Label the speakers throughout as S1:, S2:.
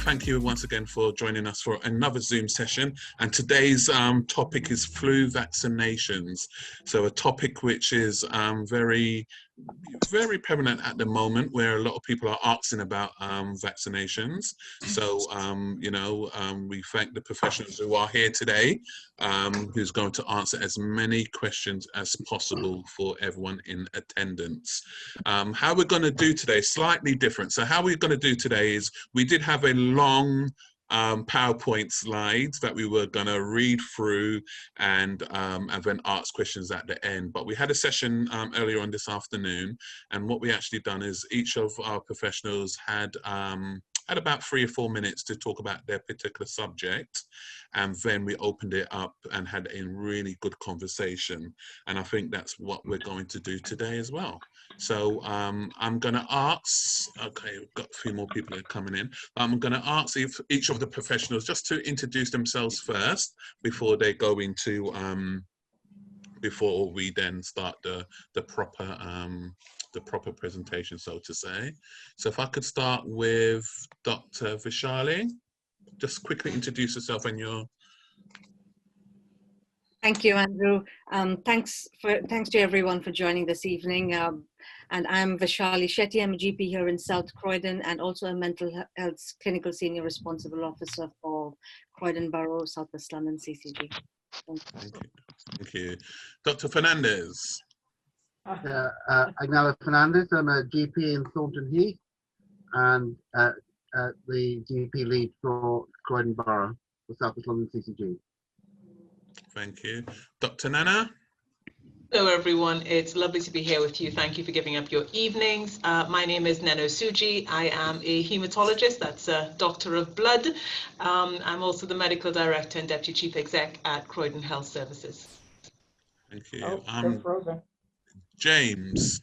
S1: thank you once again for joining us for another Zoom session. And today's topic is flu vaccinations. So a topic which is very prevalent at the moment, where a lot of people are asking about vaccinations. So, we thank the professionals who are here today, who's going to answer as many questions as possible for everyone in attendance. How we're going to do today, slightly different. So how we're going to do today is, we did have a long PowerPoint slides that we were going to read through and then ask questions at the end. But we had a session earlier on this afternoon, and what we actually done is each of our professionals had about 3 or 4 minutes to talk about their particular subject, and then we opened it up and had a really good conversation. And I think that's what we're going to do today as well. So I'm going to ask, okay, we've got a few more people that are coming in. I'm going to ask if each of the professionals just to introduce themselves first before they go into, before we then start the proper presentation, so to say. So if I could start with Dr. Vishali, just quickly introduce yourself and your.
S2: Thank you, Andrew. Thanks to everyone for joining this evening. And I'm Vishali Shetty. I'm a GP here in South Croydon and also a mental health clinical senior responsible officer for Croydon Borough, South West London CCG.
S1: Thank you. Dr. Fernandez.
S3: Agnella Fernandez. I'm a GP in Thornton Heath and the GP lead for Croydon Borough for South West London CCG.
S1: Thank you. Dr. Nana.
S4: Hello everyone, it's lovely to be here with you. Thank you for giving up your evenings. My name is Neno Suji. I am a hematologist, that's a doctor of blood. I'm also the medical director and deputy chief exec at Croydon Health Services.
S1: Thank you. James.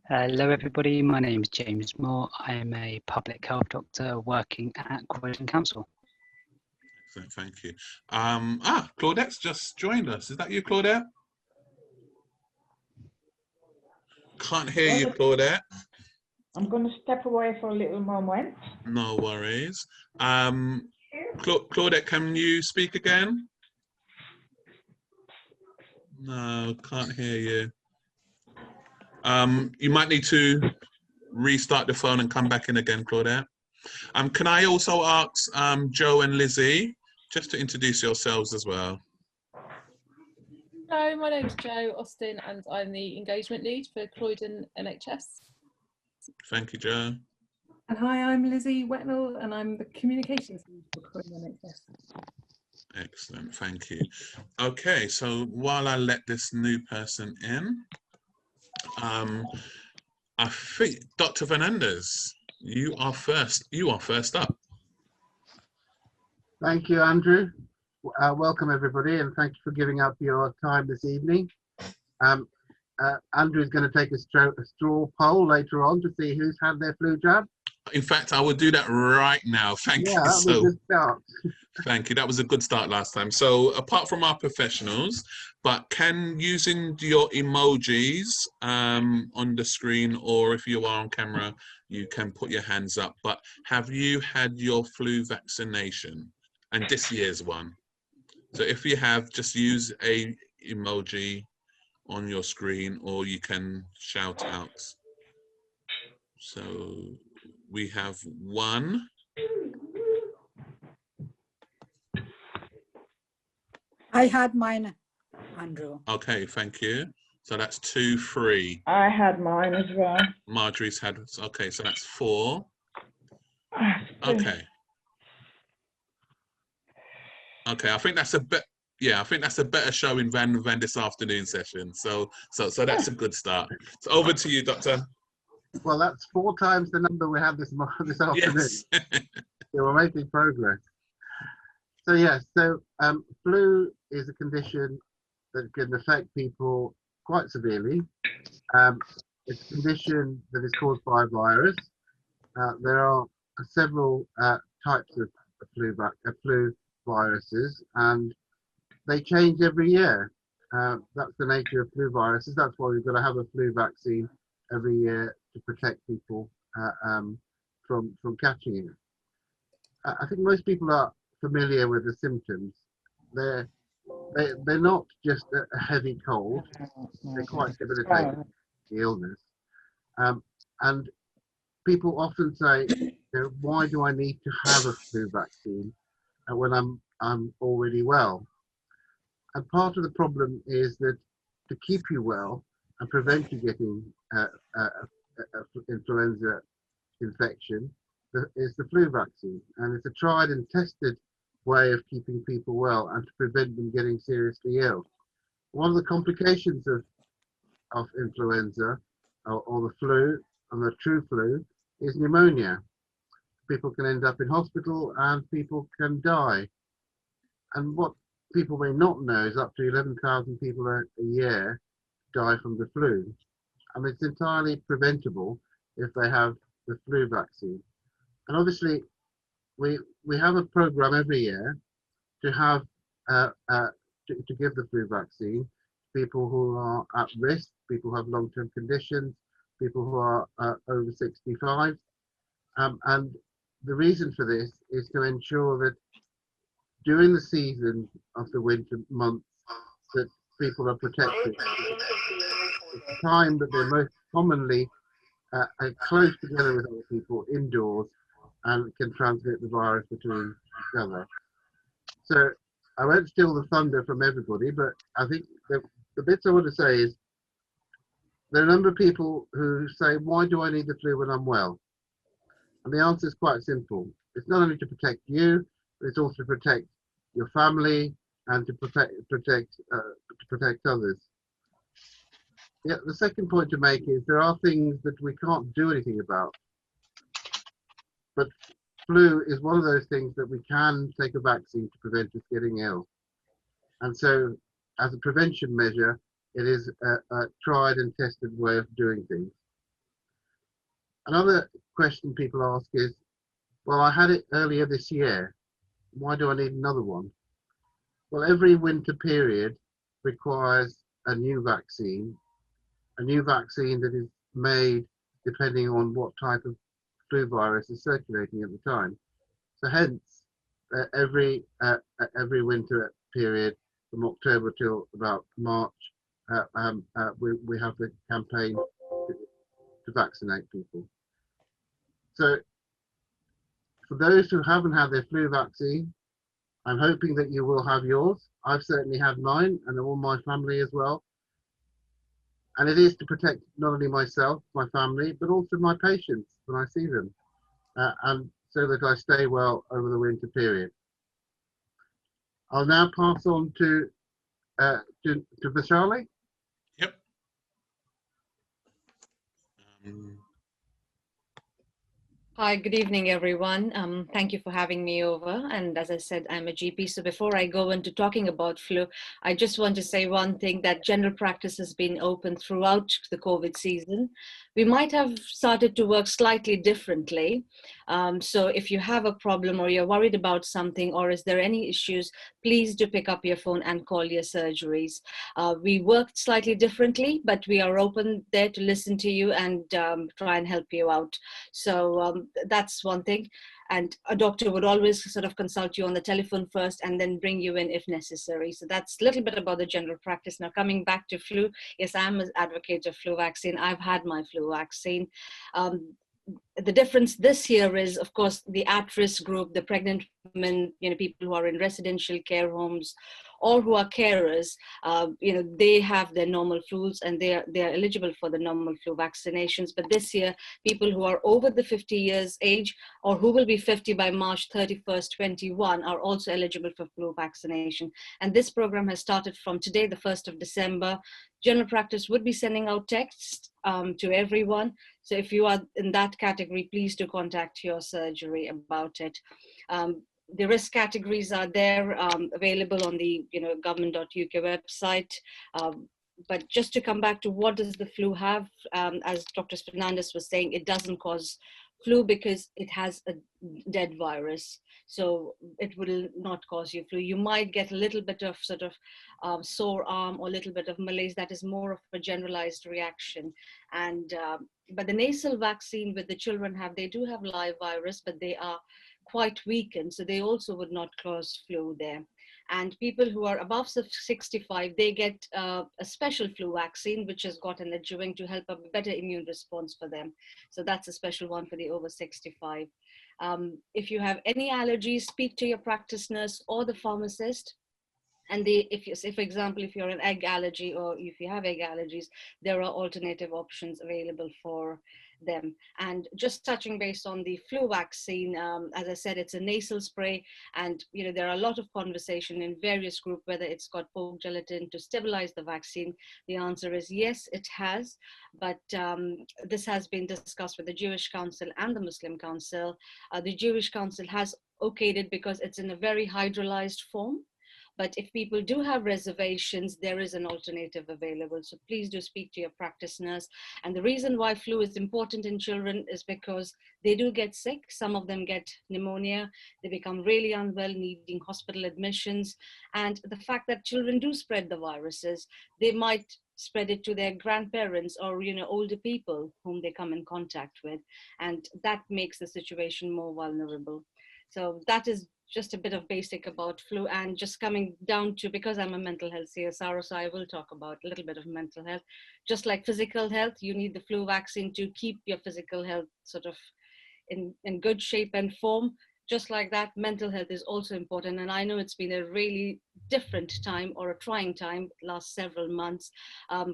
S5: Hello everybody, my name is James Moore. I am a public health doctor working at Croydon Council.
S1: Excellent, thank you. Claudette's just joined us. Is that you, Claudette? Can't hear you, Claudette.
S6: I'm going to step away for a little moment.
S1: No worries. Claudette, can you speak again? No, can't hear you. You might need to restart the phone and come back in again, Claudette. Can I also ask Joe and Lizzie just to introduce yourselves as well?
S7: Hello, my name's Jo Austin and I'm the engagement lead for Croydon NHS.
S1: Thank you, Jo.
S8: And hi, I'm Lizzie Wetnell and I'm the communications lead for Croydon NHS.
S1: Excellent, thank you. Okay, so while I let this new person in, I think Dr. Fernandez, you are first up.
S3: Thank you, Andrew. Welcome everybody, and thank you for giving up your time this evening. Andrew is going to take a straw poll later on to see who's had their flu jab.
S1: In fact, I will do that right now. Thank you.
S3: So, good start.
S1: Thank you. That was a good start last time. So apart from our professionals, but can using your emojis on the screen, or if you are on camera, you can put your hands up. But have you had your flu vaccination? And this year's one. So if you have, just use a emoji on your screen, or you can shout out. So we have 1.
S8: I had mine, Andrew.
S1: Okay, thank you. So that's 2, 3.
S6: I had mine as well.
S1: Marjorie's had, okay, so that's 4. Okay. Okay, I think that's a bit. Yeah, I think that's a better showing than this afternoon session. So that's a good start. So over to you, Doctor.
S3: Well, that's 4 times the number we had this afternoon.
S1: Yes.
S3: So we're making progress. So yes, flu is a condition that can affect people quite severely. It's a condition that is caused by a virus. There are several types of flu viruses, and they change every year. That's the nature of flu viruses. That's why we've got to have a flu vaccine every year to protect people from catching it. I think most people are familiar with the symptoms. They're they're not just a heavy cold. They're quite debilitating, the illness. Um, and people often say, why do I need to have a flu vaccine when I'm already well? And part of the problem is that to keep you well and prevent you getting influenza infection is the flu vaccine. And it's a tried and tested way of keeping people well and to prevent them getting seriously ill. One of the complications of influenza or the flu and the true flu is pneumonia. People can end up in hospital and people can die. And what people may not know is up to 11,000 people a year die from the flu. And it's entirely preventable if they have the flu vaccine. And obviously, we have a program every year to have to give the flu vaccine to people who are at risk, people who have long-term conditions, people who are over 65. And the reason for this is to ensure that during the season of the winter months that people are protected. It's the time that they're most commonly close together with other people indoors and can transmit the virus between each other. So I won't steal the thunder from everybody, but I think the bits I want to say is there are a number of people who say, why do I need the flu when I'm well? And the answer is quite simple. It's not only to protect you, but it's also to protect your family and to protect others. Yeah, the second point to make is there are things that we can't do anything about, but flu is one of those things that we can take a vaccine to prevent us getting ill. And so as a prevention measure, it is a tried and tested way of doing things. Another question people ask is, well, I had it earlier this year. Why do I need another one? Well, every winter period requires a new vaccine that is made depending on what type of flu virus is circulating at the time. So hence, every winter period from October till about March, we have the campaign to vaccinate people. So for those who haven't had their flu vaccine, I'm hoping that you will have yours. I've certainly had mine and all my family as well. And it is to protect not only myself, my family, but also my patients when I see them, and so that I stay well over the winter period. I'll now pass on to Vishali.
S1: Yep.
S2: Hi, good evening, everyone. Thank you for having me over. And as I said, I'm a GP. So before I go into talking about flu, I just want to say one thing, that general practice has been open throughout the COVID season. We might have started to work slightly differently. So if you have a problem or you're worried about something, or is there any issues, please do pick up your phone and call your surgeries. We worked slightly differently, but we are open there to listen to you and try and help you out. So that's one thing. And a doctor would always sort of consult you on the telephone first and then bring you in if necessary. So that's a little bit about the general practice. Now coming back to flu, yes, I'm an advocate of flu vaccine. I've had my flu vaccine. The difference this year is, of course, the at-risk group, the pregnant women, people who are in residential care homes or who are carers, they have their normal flus and they are eligible for the normal flu vaccinations. But this year, people who are over the 50 years age or who will be 50 by March 31st, 21 are also eligible for flu vaccination. And this program has started from today, the 1st of December. General practice would be sending out texts to everyone. So if you are in that category, please do contact your surgery about it. The risk categories are there, available on the government.uk website. But just to come back to what does the flu have, as Dr. Fernandez was saying, it doesn't cause flu because it has a dead virus. So it will not cause you flu. You might get a little bit of sort of sore arm or a little bit of malaise. That is more of a generalized reaction. And but the nasal vaccine with the children they do have live virus, but they are quite weakened, so they also would not cause flu there. And people who are above 65, they get a special flu vaccine, which has got an adjuvant to help a better immune response for them. So that's a special one for the over 65. If you have any allergies, speak to your practice nurse or the pharmacist. And if, for example, if you're an egg allergy or if you have egg allergies, there are alternative options available for them. And just touching base on the flu vaccine, as I said, it's a nasal spray, and there are a lot of conversation in various groups whether it's got pork gelatin to stabilize the vaccine. The answer is yes, it has, but this has been discussed with the Jewish Council and the Muslim Council. The Jewish Council has okayed it because it's in a very hydrolyzed form. But if people do have reservations, there is an alternative available. So please do speak to your practice nurse. And the reason why flu is important in children is because they do get sick. Some of them get pneumonia. They become really unwell, needing hospital admissions. And the fact that children do spread the viruses, they might spread it to their grandparents or older people whom they come in contact with. And that makes the situation more vulnerable. So that is just a bit of basic about flu, and just coming down to, because I'm a mental health CSR, so I will talk about a little bit of mental health. Just like physical health, you need the flu vaccine to keep your physical health sort of in good shape and form. Just like that, mental health is also important. And I know it's been a really different time, or a trying time, last several months.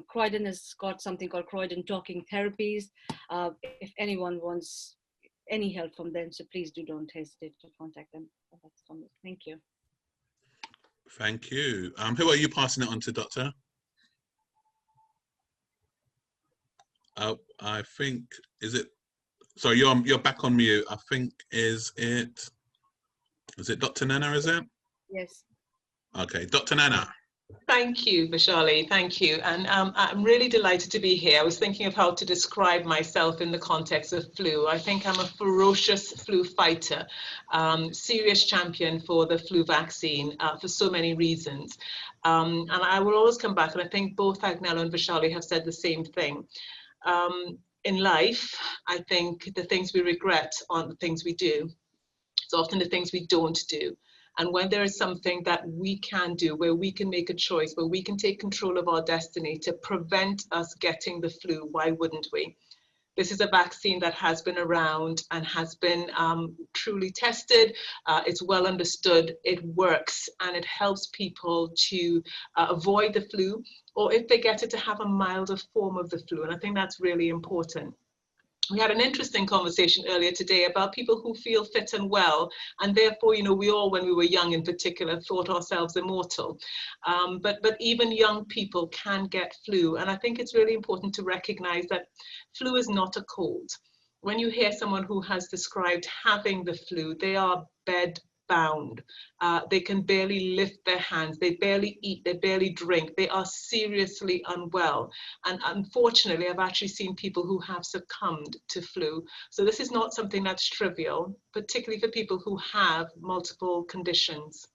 S2: Croydon has got something called Croydon Talking Therapies. If anyone wants any help from them, so please don't hesitate to contact them. That's from me. Thank you.
S1: Thank you. Who are you passing it on to, Doctor? I think, is it, sorry, you're back on mute. I think, is it Dr. Nana, is it?
S2: Yes.
S1: Okay, Dr. Nana.
S4: Thank you, Vishali. Thank you. And I'm really delighted to be here. I was thinking of how to describe myself in the context of flu. I think I'm a ferocious flu fighter, serious champion for the flu vaccine for so many reasons. And I will always come back, and I think both Agnello and Vishali have said the same thing. In life, I think the things we regret aren't the things we do. It's often the things we don't do. And when there is something that we can do, where we can make a choice, where we can take control of our destiny to prevent us getting the flu, why wouldn't we? This is a vaccine that has been around and has been truly tested. It's well understood, it works, and it helps people to avoid the flu, or if they get it, to have a milder form of the flu. And I think that's really important. We had an interesting conversation earlier today about people who feel fit and well, and therefore, we all, when we were young in particular, thought ourselves immortal. But even young people can get flu, and I think it's really important to recognize that flu is not a cold. When you hear someone who has described having the flu, they are bedbound. They can barely lift their hands, they barely eat, they barely drink, they are seriously unwell. And unfortunately, I've actually seen people who have succumbed to flu. So this is not something that's trivial, particularly for people who have multiple conditions.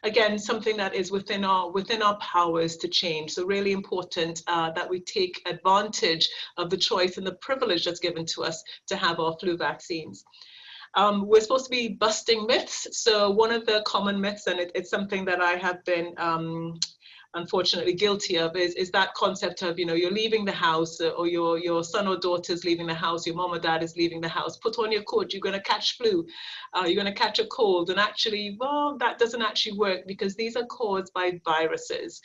S4: Again, something that is within our powers to change. So really important that we take advantage of the choice and the privilege that's given to us to have our flu vaccines. We're supposed to be busting myths. So one of the common myths, and it's something that I have been unfortunately guilty of, is that concept of, you're leaving the house, or your son or daughter's leaving the house, your mom or dad is leaving the house, put on your coat, you're going to catch flu, you're going to catch a cold. And actually, well, that doesn't actually work, because these are caused by viruses.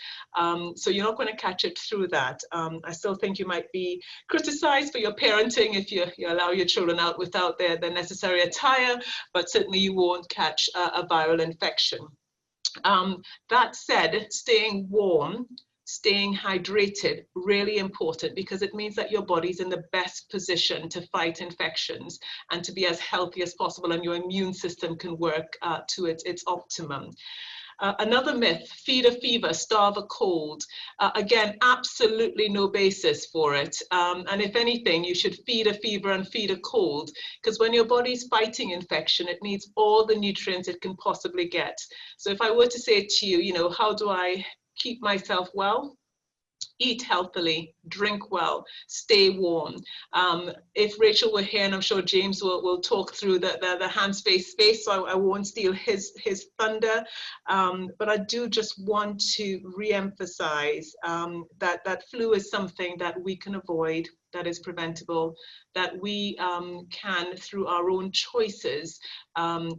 S4: So you're not going to catch it through that. I still think you might be criticized for your parenting if you allow your children out without their necessary attire, but certainly you won't catch a viral infection. That said, staying warm, staying hydrated, really important, because it means that your body's in the best position to fight infections and to be as healthy as possible, and your immune system can work to its optimum. Another myth, feed a fever, starve a cold. Again, absolutely no basis for it. And if anything, you should feed a fever and feed a cold, because when your body's fighting infection, it needs all the nutrients it can possibly get. So if I were to say to you, how do I keep myself well? eat healthily, drink well, stay warm. If Rachel were here, and I'm sure James will talk through the hands, face, space, so I won't steal his thunder. But I do just want to re-emphasize that flu is something that we can avoid, that is preventable, that we can, through our own choices,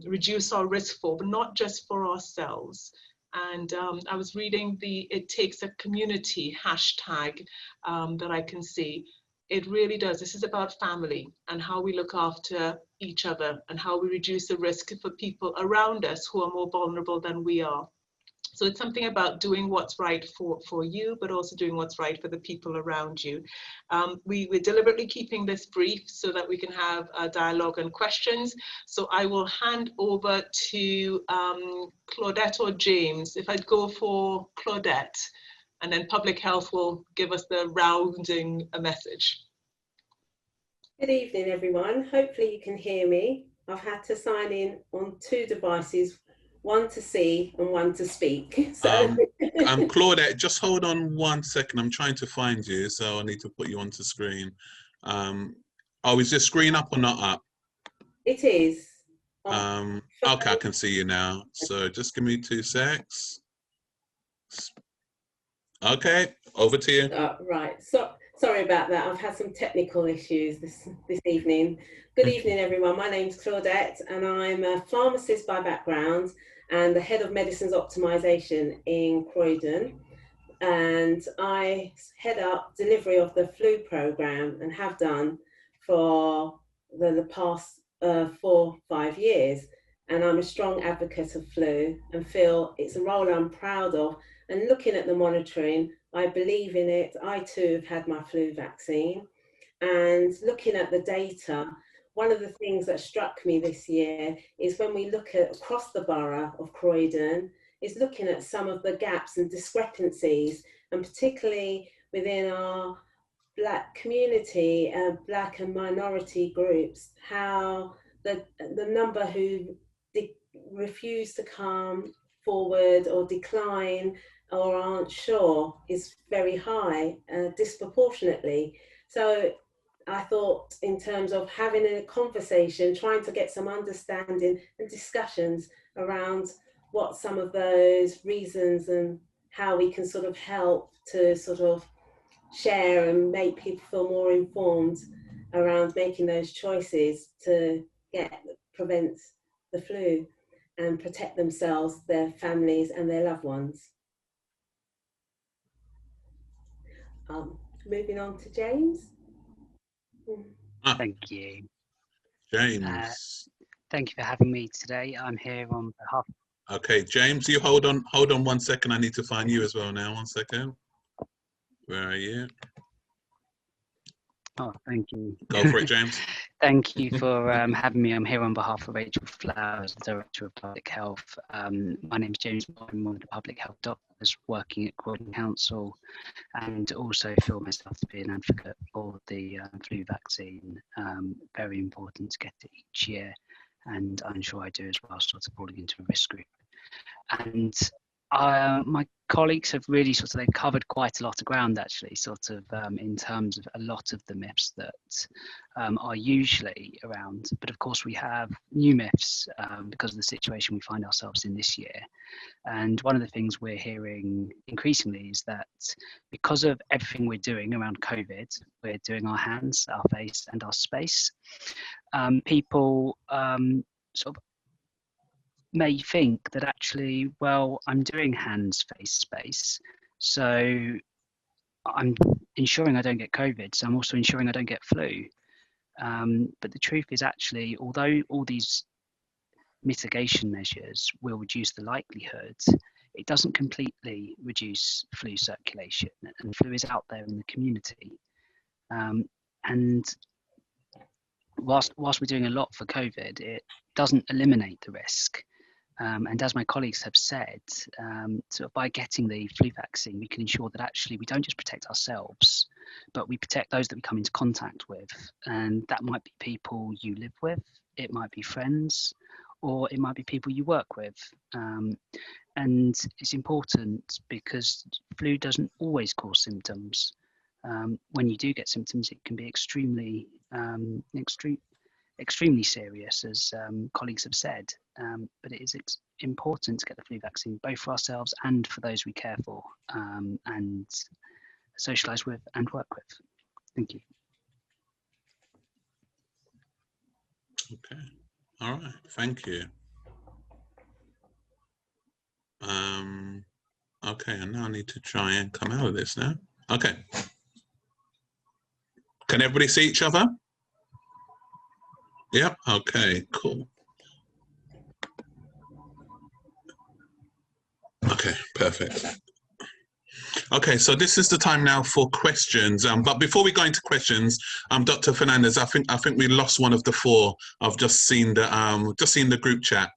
S4: reduce our risk for, but not just for ourselves. And I was reading the It Takes a Community hashtag that I can see. It really does. This is about family and how we look after each other and how we reduce the risk for people around us who are more vulnerable than we are. So it's something about doing what's right for you, but also doing what's right for the people around you. We're deliberately keeping this brief so that we can have a dialogue and questions. So I will hand over to Claudette or James. If I'd go for Claudette, and then Public Health will give us the rounding a message.
S9: Good evening, everyone. Hopefully you can hear me. I've had to sign in on 2 devices, one to see and one to speak. So
S1: Claudette, just hold on 1 second. I'm trying to find you, so I need to put you onto screen. Is your screen up or not up?
S9: It is.
S1: Okay, I can see you now. So just give me 2 secs. Okay, over to you.
S9: Right. So sorry about that. I've had some technical issues this evening. Good evening, everyone. My name's Claudette, and I'm a pharmacist by background and the head of medicines optimization in Croydon. And I head up delivery of the flu program and have done for the past 4-5 years. And I'm a strong advocate of flu and feel it's a role I'm proud of. And looking at the monitoring, I believe in it. I too have had my flu vaccine. And looking at the data, one of the things that struck me this year is when we look at across the borough of Croydon, is looking at some of the gaps and discrepancies, and particularly within our Black community, Black and minority groups, how the number who refuse to come forward or decline or aren't sure is very high, disproportionately. So I thought in terms of having a conversation, trying to get some understanding and discussions around what some of those reasons and how we can sort of help to sort of share and make people feel more informed around making those choices to prevent the flu and protect themselves, their families and their loved ones. Moving on to James.
S5: Thank you.
S1: James.
S5: Thank you for having me today. I'm here on behalf.
S1: Okay, James, you hold on 1 second. I need to find you as well now. 1 second. Where are you?
S5: Oh, thank you.
S1: Go for it, James.
S5: Thank you for having me. I'm here on behalf of Rachel Flowers, Director of Public Health. My name is James. I'm one of the public health doctors working at Croydon Council, and also feel myself to be an advocate for the flu vaccine. Very important to get it each year, and I'm sure I do as well, sort of falling into a risk group. And my colleagues have really they've covered quite a lot of ground actually, in terms of a lot of the myths that are usually around. But of course we have new myths because of the situation we find ourselves in this year. And one of the things we're hearing increasingly is that because of everything we're doing around COVID, we're doing our hands, our face and our space, people may think that actually, well, I'm doing hands, face, space, so I'm ensuring I don't get COVID, so I'm also ensuring I don't get flu. But the truth is actually, although all these mitigation measures will reduce the likelihood, it doesn't completely reduce flu circulation, and flu is out there in the community. And whilst we're doing a lot for COVID, it doesn't eliminate the risk. And as my colleagues have said, by getting the flu vaccine, we can ensure that actually we don't just protect ourselves, but we protect those that we come into contact with. And that might be people you live with, it might be friends, or it might be people you work with. And it's important because flu doesn't always cause symptoms. When you do get symptoms, it can be extremely serious, as colleagues have said. But it is important to get the flu vaccine, both for ourselves and for those we care for and socialise with and work with. Thank you.
S1: Okay. All right. Thank you. Okay, and now I need to try and come out of this now. Okay. Can everybody see each other? Yep. Okay, cool. Okay, perfect. Okay, so this is the time now for questions. But before we go into questions, Dr. Fernandez, I think we lost one of the four. I've just seen the group chat,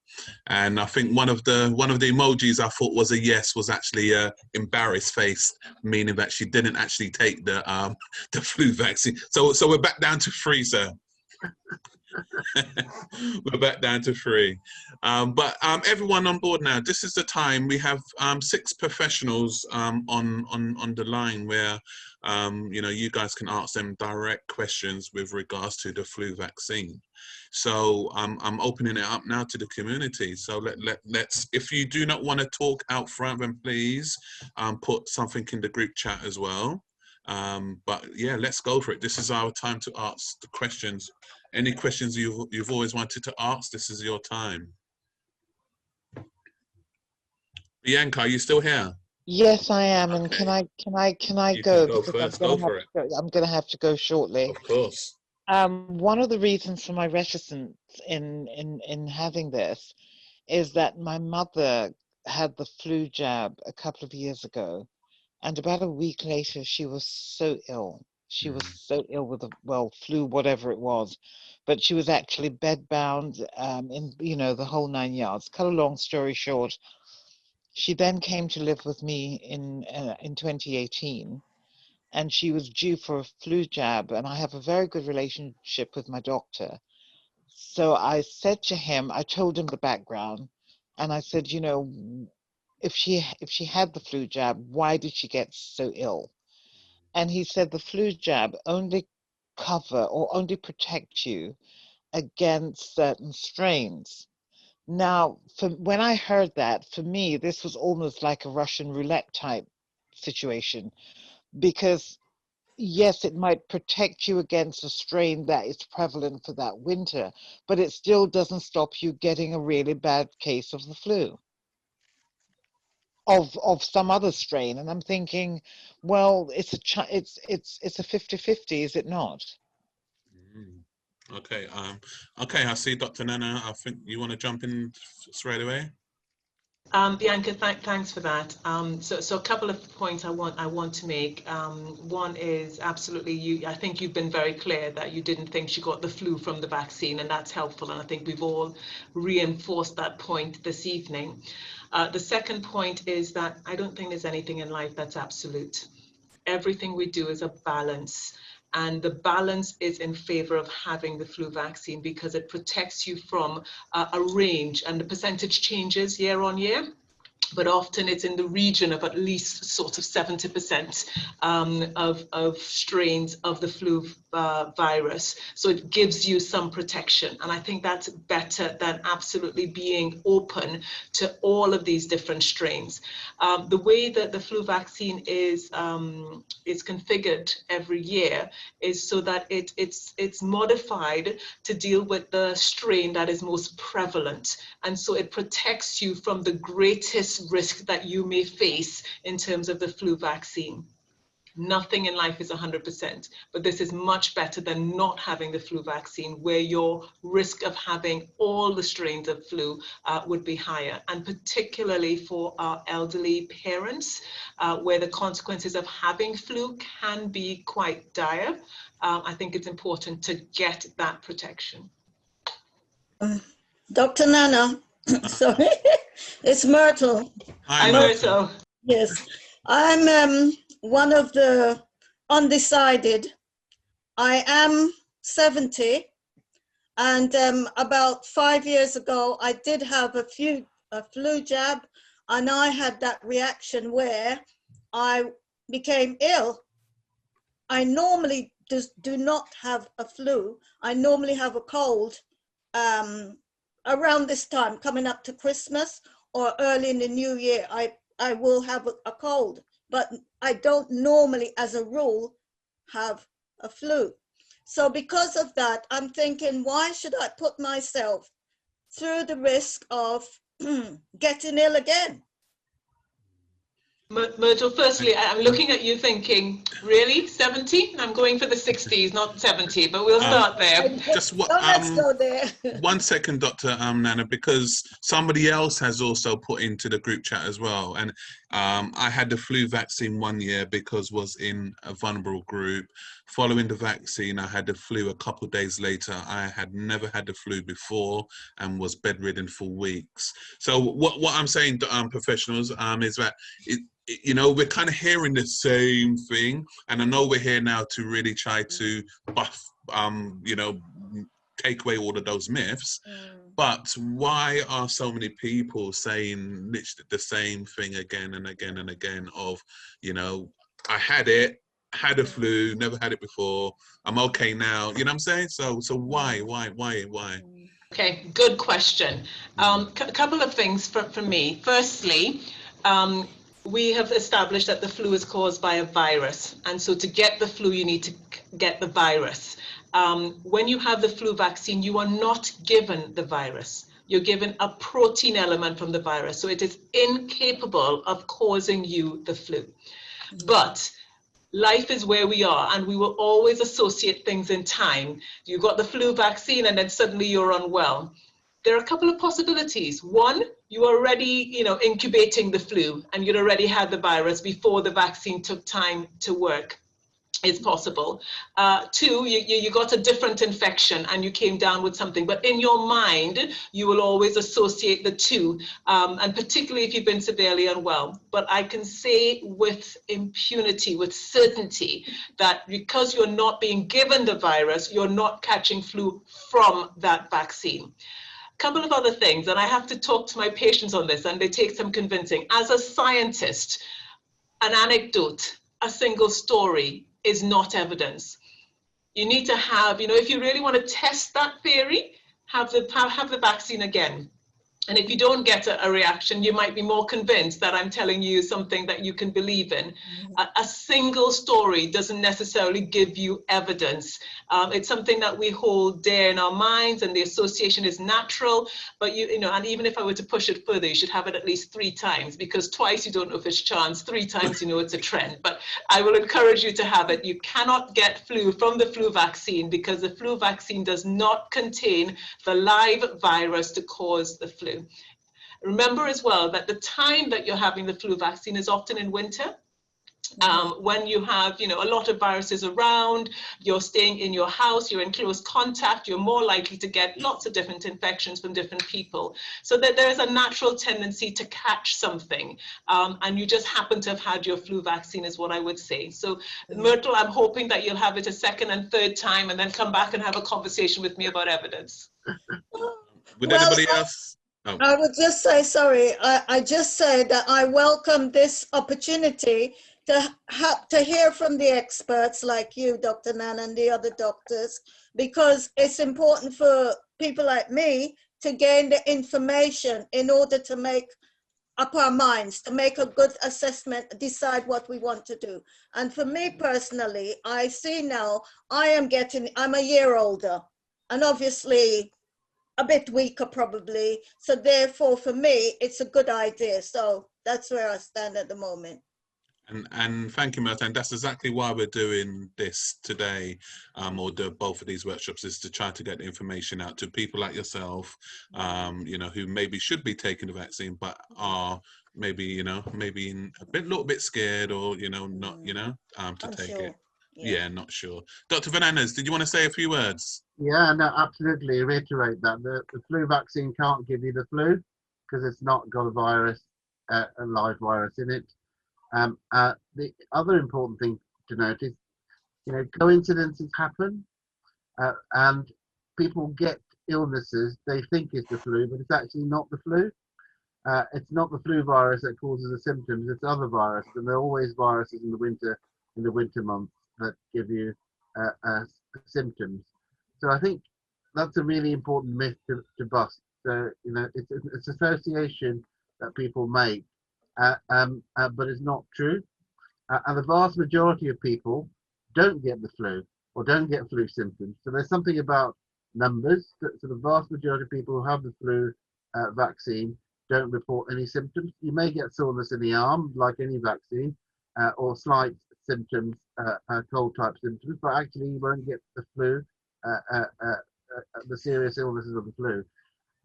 S1: and I think one of the emojis I thought was a yes was actually a embarrassed face, meaning that she didn't actually take the flu vaccine. So we're back down to 3, sir. We're back down to 3. But everyone on board now. This is the time. We have 6 professionals on the line where you guys can ask them direct questions with regards to the flu vaccine. So I'm opening it up now to the community. So let's, if you do not want to talk out front, then please put something in the group chat as well. But yeah, let's go for it. This is our time to ask the questions. Any questions you've always wanted to ask, this is your time. Bianca, are you still here?
S10: Yes, I am.
S1: Okay.
S10: And can I
S1: You
S10: go?
S1: can go
S10: Because
S1: first. Go for it.
S10: I'm going to have to go shortly.
S1: Of course.
S10: One of the reasons for my reticence in having this is that my mother had the flu jab a couple of years ago, and about a week later she was so ill. She was so ill with flu, whatever it was, but she was actually bedbound, in the whole 9 yards. Cut a long story short, she then came to live with me in 2018, and she was due for a flu jab, and I have a very good relationship with my doctor. So I said to him, I told him the background, and I said, if she had the flu jab, why did she get so ill? And he said the flu jab only only protect you against certain strains. Now, when I heard that, for me, this was almost like a Russian roulette type situation, because yes, it might protect you against a strain that is prevalent for that winter, but it still doesn't stop you getting a really bad case of the flu, of some other strain. And I'm thinking, well, it's a 50-50, is it not?
S1: Okay. Okay. I see, Dr. Nana. I think you want to jump in straight away.
S4: Bianca, thanks for that. So a couple of points I want to make. One is absolutely, I think you've been very clear that you didn't think she got the flu from the vaccine, and that's helpful. And I think we've all reinforced that point this evening. The second point is that I don't think there's anything in life that's absolute. Everything we do is a balance. And the balance is in favor of having the flu vaccine because it protects you from a range, and the percentage changes year on year, but often it's in the region of at least sort of 70% of strains of the flu virus. So it gives you some protection. And I think that's better than absolutely being open to all of these different strains. The way that the flu vaccine is configured every year is so that it's modified to deal with the strain that is most prevalent. And so it protects you from the greatest risk that you may face in terms of the flu vaccine. Nothing in life is 100%, but this is much better than not having the flu vaccine, where your risk of having all the strains of flu would be higher. And particularly for our elderly parents, where the consequences of having flu can be quite dire, I think it's important to get that protection.
S11: Dr. Nana, sorry, it's Myrtle.
S4: Hi, Myrtle.
S11: Yes, I'm one of the undecided. I am 70 And about 5 years ago, I did have a flu jab, and I had that reaction where I became ill. I normally do not have a flu. I normally have a cold around this time, coming up to Christmas or early in the new year. I will have a cold, but I don't normally, as a rule, have a flu. So because of that, I'm thinking, why should I put myself through the risk of getting ill again?
S4: Myrtle, firstly, I'm looking at you thinking, really, 70? I'm going for the 60s, not 70, but we'll start there.
S1: Just what?
S11: Let's go there.
S1: 1 second, Dr. Nana, because somebody else has also put into the group chat as well. And I had the flu vaccine 1 year because was in a vulnerable group. Following the vaccine, I had the flu a couple of days later. I had never had the flu before and was bedridden for weeks. So what I'm saying, professionals, is that you know, we're kind of hearing the same thing, and I know we're here now to really try to buff, you know, take away all of those myths. But why are so many people saying literally the same thing again and again and again of, you know, I had a flu, never had it before, I'm okay now, you know what I'm saying? So why?
S4: Okay, good question. A couple of things from me. Firstly, we have established that the flu is caused by a virus. And so to get the flu, you need to get the virus. When you have the flu vaccine, you are not given the virus. You're given a protein element from the virus. So it is incapable of causing you the flu. But life is where we are, and we will always associate things in time. You got the flu vaccine and then suddenly you're unwell. There are a couple of possibilities. One, you are already, you know, incubating the flu and you'd already had the virus before the vaccine took time to work. It's possible. Two, you got a different infection and you came down with something, but in your mind, you will always associate the two, and particularly if you've been severely unwell. But I can say with impunity, with certainty, that because you're not being given the virus, you're not catching flu from that vaccine. Couple of other things, and I have to talk to my patients on this, and they take some convincing. As a scientist, an anecdote, a single story is not evidence. You need to have, you know, if you really want to test that theory, have the vaccine again. And if you don't get a reaction, you might be more convinced that I'm telling you something that you can believe in. A single story doesn't necessarily give you evidence. It's something that we hold dear in our minds, and the association is natural. But you know, and even if I were to push it further, you should have it at least 3 times, because twice you don't know if it's chance, 3 times you know it's a trend. But I will encourage you to have it. You cannot get flu from the flu vaccine because the flu vaccine does not contain the live virus to cause the flu. Remember as well that the time that you're having the flu vaccine is often in winter. When you have, you know, a lot of viruses around, you're staying in your house, you're in close contact, you're more likely to get lots of different infections from different people. So that there is a natural tendency to catch something, and you just happen to have had your flu vaccine is what I would say. So Myrtle, I'm hoping that you'll have it a second and third time and then come back and have a conversation with me about evidence.
S1: Would anybody else? Oh.
S11: I would just say, sorry, I just say that I welcome this opportunity to hear from the experts like you, Dr. Nan, and the other doctors, because it's important for people like me to gain the information in order to make up our minds, to make a good assessment, decide what we want to do. And for me personally, I see now I'm a year older, and obviously a bit weaker probably. So therefore, for me, it's a good idea. So that's where I stand at the moment.
S1: And thank you, Martha. And that's exactly why we're doing this today, or both of these workshops, is to try to get information out to people like yourself, you know, who maybe should be taking the vaccine, but are maybe, you know, maybe little bit scared, or, you know, not, you know, to take it. Yeah, not sure. Dr. Fernandez, did you want to say a few words?
S3: Yeah, no, absolutely. Reiterate that the flu vaccine can't give you the flu because it's not got a virus, a live virus in it. The other important thing to note is, you know, coincidences happen, and people get illnesses they think is the flu, but it's actually not the flu. It's not the flu virus that causes the symptoms, it's other viruses, and there are always viruses in the winter months that give you symptoms. So I think that's a really important myth to bust. So, you know, it's association that people make, but it's not true. And the vast majority of people don't get the flu or don't get flu symptoms. So there's something about numbers. So the vast majority of people who have the flu vaccine don't report any symptoms. You may get soreness in the arm, like any vaccine, or slight symptoms, cold type symptoms, but actually you won't get the flu, the serious illnesses of the flu.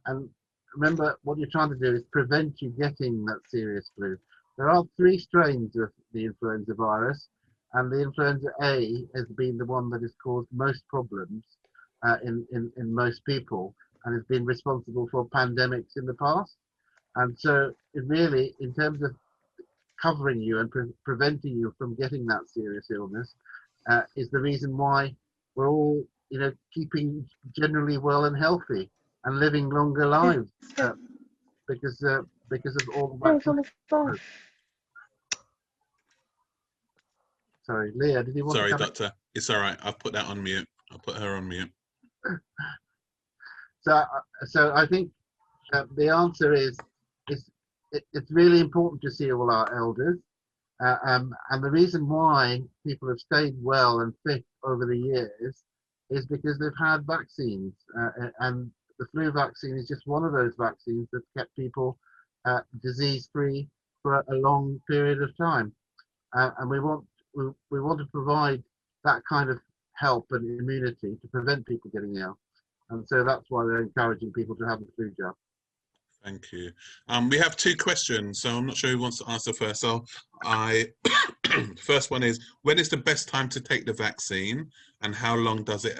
S3: And remember, what you're trying to do is prevent you getting that serious flu. There are 3 strains of the influenza virus, and the influenza A has been the one that has caused most problems in most people, and has been responsible for pandemics in the past. And so it really, in terms of covering you and preventing you from getting that serious illness, is the reason why we're all, you know, keeping generally well and healthy and living longer lives, because of all the vaccines. Sorry, Leah, did you want
S1: Sorry,
S3: to come
S1: Doctor. It's all right. I've put that on mute. I'll put her on mute.
S3: So I think the answer is it's really important to see all our elders, and the reason why people have stayed well and fit over the years is because they've had vaccines, and the flu vaccine is just one of those vaccines that's kept people disease-free for a long period of time, and we want to provide that kind of help and immunity to prevent people getting ill, and so that's why we're encouraging people to have the flu jab.
S1: Thank you. We have 2 questions, so I'm not sure who wants to answer first. So first one is, when is the best time to take the vaccine, and how long does it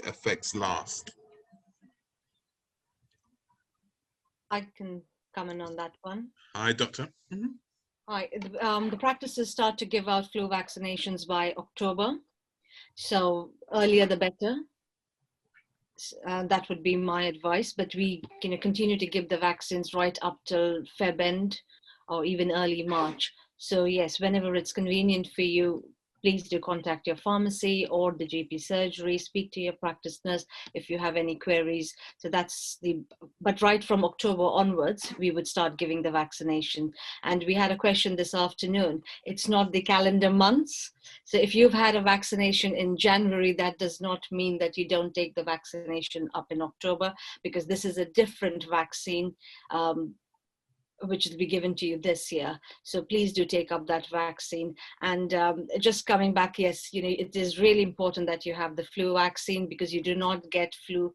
S1: effects last?
S2: I can comment on that one.
S1: Hi, Doctor.
S2: Hi. The practices start to give out flu vaccinations by October, so earlier the better. That would be my advice, but we continue to give the vaccines right up till Feb end or even early March. So yes, whenever it's convenient for you, please do contact your pharmacy or the GP surgery, speak to your practice nurse if you have any queries. So but right from October onwards, we would start giving the vaccination. And we had a question this afternoon. It's not the calendar months. So if you've had a vaccination in January, that does not mean that you don't take the vaccination up in October, because this is a different vaccine, which will be given to you this year. So please do take up that vaccine. And just coming back, yes, it is really important that you have the flu vaccine, because you do not get flu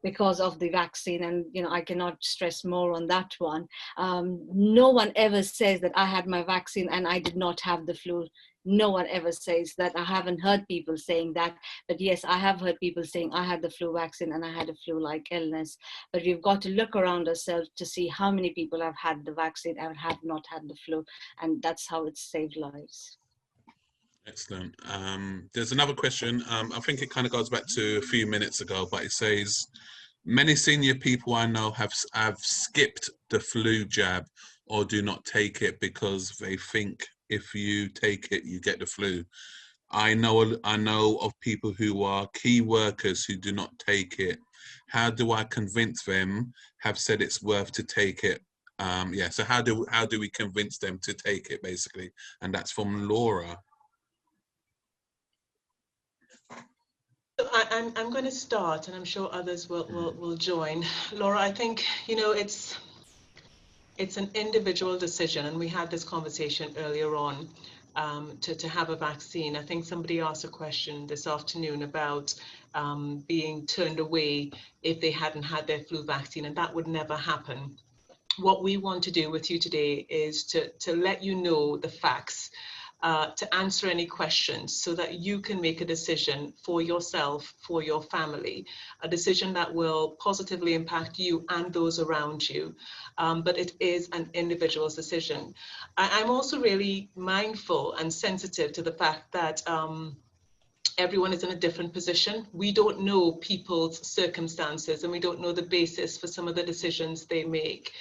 S2: because of the vaccine. And, I cannot stress more on that one. No one ever says that I had my vaccine and I did not have the flu. No one ever says that. I haven't heard people saying that, but yes, I have heard people saying I had the flu vaccine and I had a flu-like illness. But we've got to look around ourselves to see how many people have had the vaccine and have not had the flu, and that's how it's saved lives.
S1: Excellent. There's another question. I think it kind of goes back to a few minutes ago, but it says, many senior people I know have skipped the flu jab or do not take it because they think if you take it, you get the flu. I know of people who are key workers who do not take it. How do I convince them? Have said it's worth to take it. Yeah. So how do we convince them to take it, basically? And that's from Laura.
S4: I'm going to start, and I'm sure others will join. Laura, I think it's an individual decision, and we had this conversation earlier on to have a vaccine. I think somebody asked a question this afternoon about being turned away if they hadn't had their flu vaccine, and that would never happen. What we want to do with you today is to let you know the facts, to answer any questions so that you can make a decision for yourself, for your family, a decision that will positively impact you and those around you. But it is an individual's decision. I'm also really mindful and sensitive to the fact that everyone is in a different position. We don't know people's circumstances, and we don't know the basis for some of the decisions they make.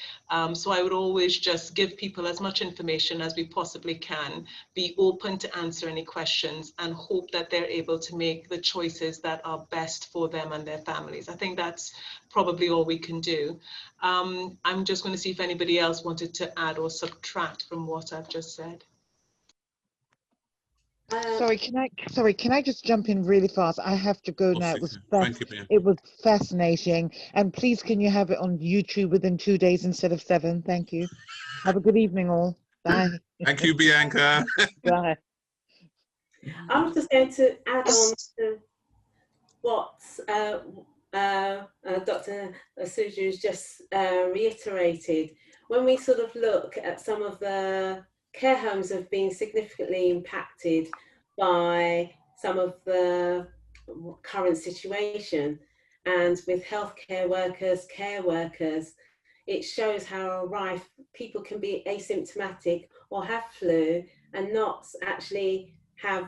S4: So I would always just give people as much information as we possibly can, be open to answer any questions, and hope that they're able to make the choices that are best for them and their families. I think that's probably all we can do. I'm just going to see if anybody else wanted to add or subtract from what I've just said.
S10: Sorry, can I just jump in really fast? I have to go now.
S1: Thank you, Ben.
S10: It was fascinating. And please, can you have it on YouTube within 2 days instead of 7? Thank you. Have a good evening, all. Bye.
S1: Thank you, Bianca.
S10: Bye.
S9: I'm just going to add on to what Dr. Suju has just reiterated. When we sort of look at some of the care homes have been significantly impacted by some of the current situation, and with healthcare workers, care workers, it shows how rife people can be asymptomatic or have flu and not actually have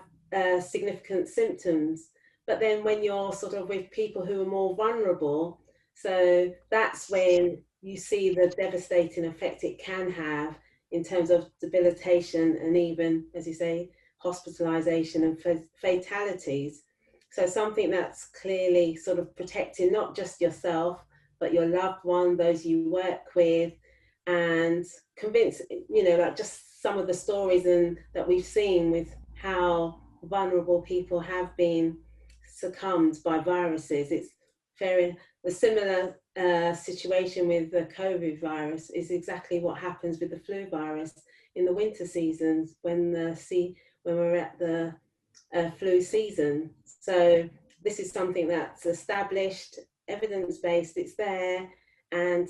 S9: significant symptoms. But then when you're sort of with people who are more vulnerable, so that's when you see the devastating effect it can have in terms of debilitation and even, as you say, hospitalization and fatalities. So something that's clearly sort of protecting not just yourself, but your loved one, those you work with, and convince, you know, like just some of the stories and that we've seen with how vulnerable people have been succumbed by viruses. It's very, the similar situation with the COVID virus is exactly what happens with the flu virus in the winter seasons when we're at the flu season. So this is something that's established, evidence-based, it's there, and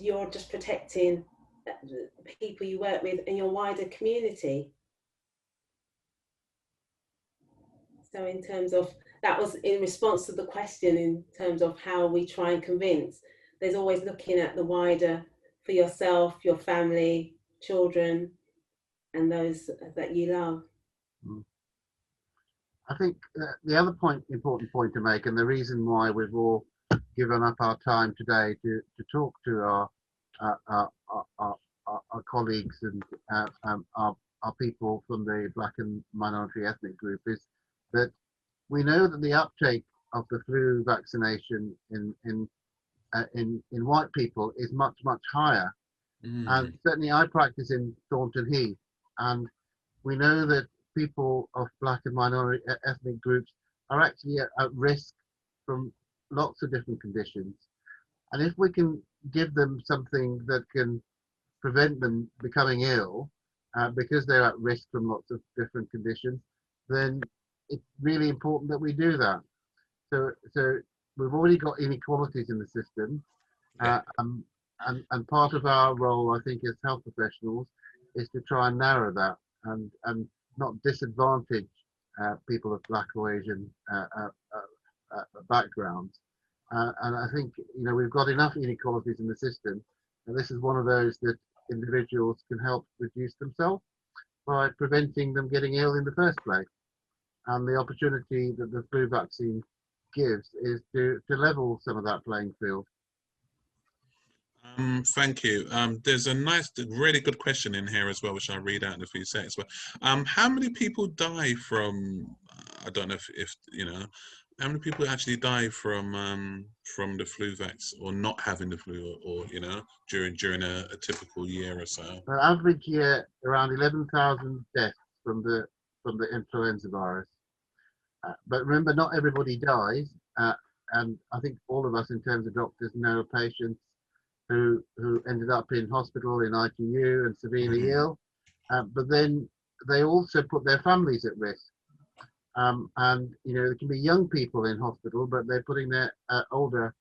S9: you're just protecting the people you work with and your wider community. So in terms of, that was in response to the question in terms of how we try and convince, there's always looking at the wider for yourself, your family, children, and those that you love.
S3: I think the other important point to make, and the reason why we've all given up our time today to talk to our colleagues and our people from the Black and minority ethnic group is that we know that the uptake of the flu vaccination in white people is much higher. And certainly I practice in Thornton Heath, and we know that people of Black and minority ethnic groups are actually at risk from lots of different conditions. And if we can give them something that can prevent them becoming ill because they're at risk from lots of different conditions, then it's really important that we do that. So we've already got inequalities in the system, and part of our role, I think, as health professionals, is to try and narrow that and not disadvantage people of Black or Asian backgrounds. And I think, you know, we've got enough inequalities in the system, and this is one of those that individuals can help reduce themselves by preventing them getting ill in the first place. And the opportunity that the flu vaccine gives is to level some of that playing field.
S1: Thank you. There's a nice, really good question in here as well, which I'll read out in a few seconds. But how many people die from? I don't know if you know, how many people actually die from the flu vax or not having the flu, or you know, during a typical year or so?
S3: The average year, around 11,000 deaths from the influenza virus. But remember, not everybody dies, and I think all of us, in terms of doctors, know patients who ended up in hospital, in ITU, and severely ill, but then they also put their families at risk. And you know, there can be young people in hospital, but they're putting their older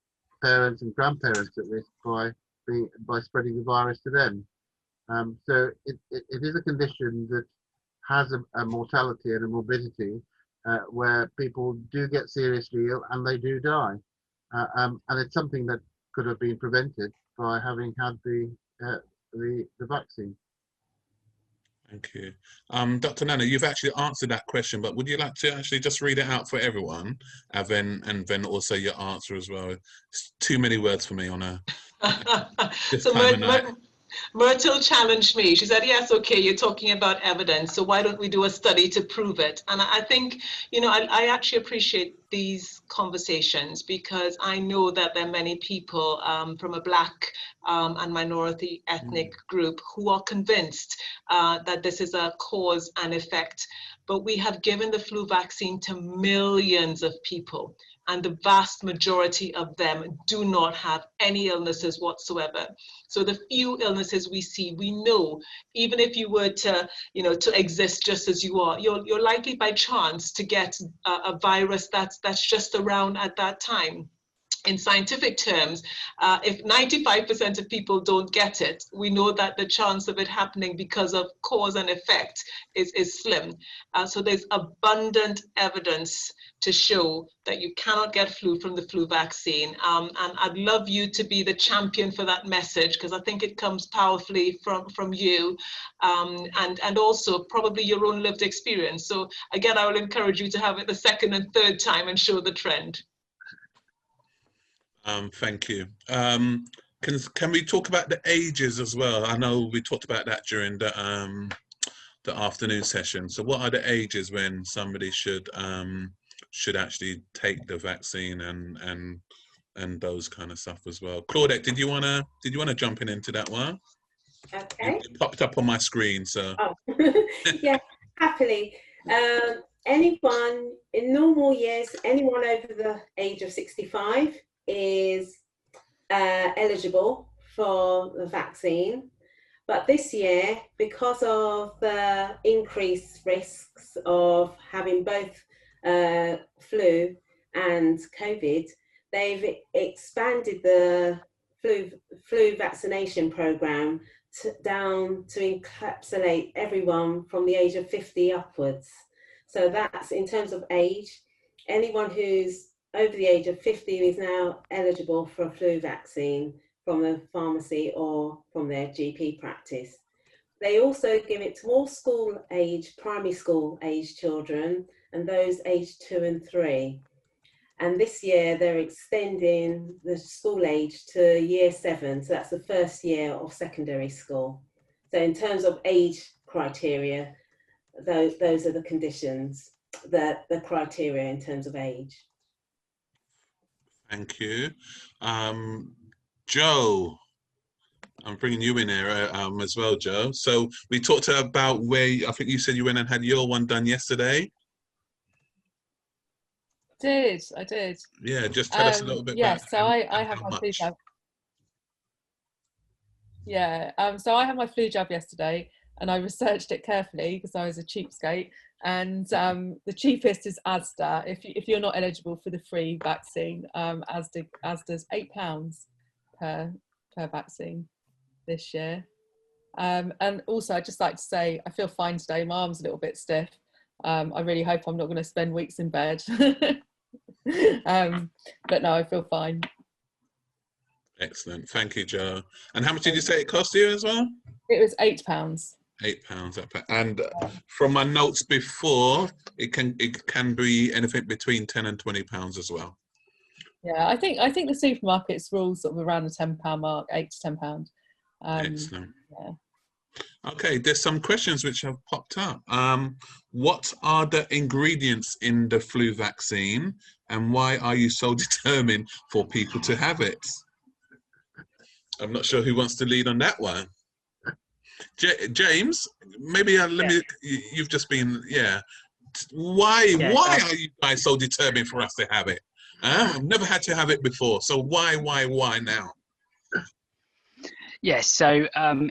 S3: parents and grandparents at risk by spreading the virus to them. So it is a condition that has a mortality and a morbidity where people do get seriously ill and they do die. And it's something that could have been prevented by having had the vaccine.
S1: Thank you. Dr. Nana, you've actually answered that question, but would you like to actually just read it out for everyone, and then also your answer as well? It's too many words for me on this
S4: So
S1: time of night.
S4: Myrtle challenged me. She said, yes, okay, you're talking about evidence, so why don't we do a study to prove it? And I think, you know, I actually appreciate these conversations, because I know that there are many people from a Black and minority ethnic group who are convinced that this is a cause and effect. But we have given the flu vaccine to millions of people, and the vast majority of them do not have any illnesses whatsoever. So the few illnesses we see, we know, even if you were to, you know, to exist just as you are, you're likely by chance to get a virus that's just around at that time. In scientific terms, if 95% of people don't get it, we know that the chance of it happening because of cause and effect is slim. So there's abundant evidence to show that you cannot get flu from the flu vaccine. And I'd love you to be the champion for that message, because I think it comes powerfully from you, and also probably your own lived experience. So again, I will encourage you to have it the second and third time and show the trend.
S1: Thank you. Can we talk about the ages as well? I know we talked about that during the afternoon session. So what are the ages when somebody should actually take the vaccine and those kind of stuff as well? Claudette, did you wanna jump into that one?
S9: Okay.
S1: It popped up on my screen, so.
S9: Oh, yeah, happily. Anyone in normal years, anyone over the age of 65 is eligible for the vaccine. But this year, because of the increased risks of having both flu and COVID, they've expanded the flu vaccination program down to encapsulate everyone from the age of 50 upwards. So that's in terms of age. Anyone who's over the age of 50 is now eligible for a flu vaccine from the pharmacy or from their GP practice. They also give it to all primary school age children and those aged 2 and 3. And this year they're extending the school age to year 7. So that's the first year of secondary school. So in terms of age criteria, those are the conditions, the criteria in terms of age.
S1: Thank you. Joe, I'm bringing you in here as well, Joe. So we talked about I think you said you went and had your one done yesterday.
S7: I did.
S1: Yeah, just tell us a little bit about.
S7: Yes, so I have my flu jab. Yeah, so I had my flu jab yesterday, and I researched it carefully because I was a cheapskate. And the cheapest is Asda. If you're not eligible for the free vaccine, Asda's £8 per vaccine this year. And also, I'd just like to say I feel fine today. My arm's a little bit stiff. I really hope I'm not going to spend weeks in bed. But no, I feel fine.
S1: Excellent, thank you, Joe. And how much did you say it cost you as well?
S7: It was £8.
S1: £8, and from my notes before, it can be anything between £10 and £20 as well.
S7: Yeah, I think the supermarkets rule sort of around the £10 mark, £8 to £10.
S1: Excellent.
S7: Yeah.
S1: Okay, there's some questions which have popped up. What are the ingredients in the flu vaccine, and why are you so determined for people to have it? I'm not sure who wants to lead on that one. James, maybe you've just been, Why are you guys so determined for us to have it? I've never had to have it before, so why now?
S5: Yes, so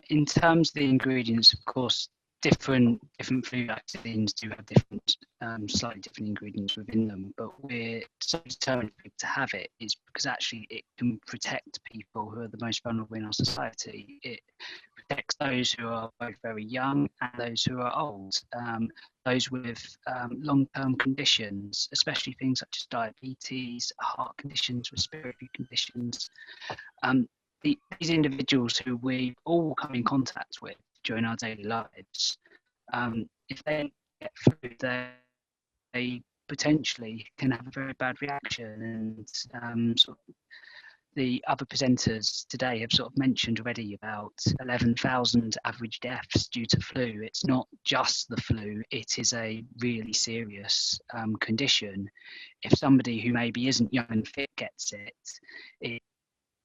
S5: in terms of the ingredients, of course, different flu vaccines do have different, slightly different ingredients within them, but we're so determined for people to have it is because actually it can protect people who are the most vulnerable in our society. It protects those who are both very young and those who are old, those with long-term conditions, especially things such as diabetes, heart conditions, respiratory conditions. These individuals who we all come in contact with during our daily lives If they get flu, they potentially can have a very bad reaction. And sort of the other presenters today have sort of mentioned already about 11,000 average deaths due to flu. It's not just the flu, it is a really serious condition. If somebody who maybe isn't young and fit gets it, it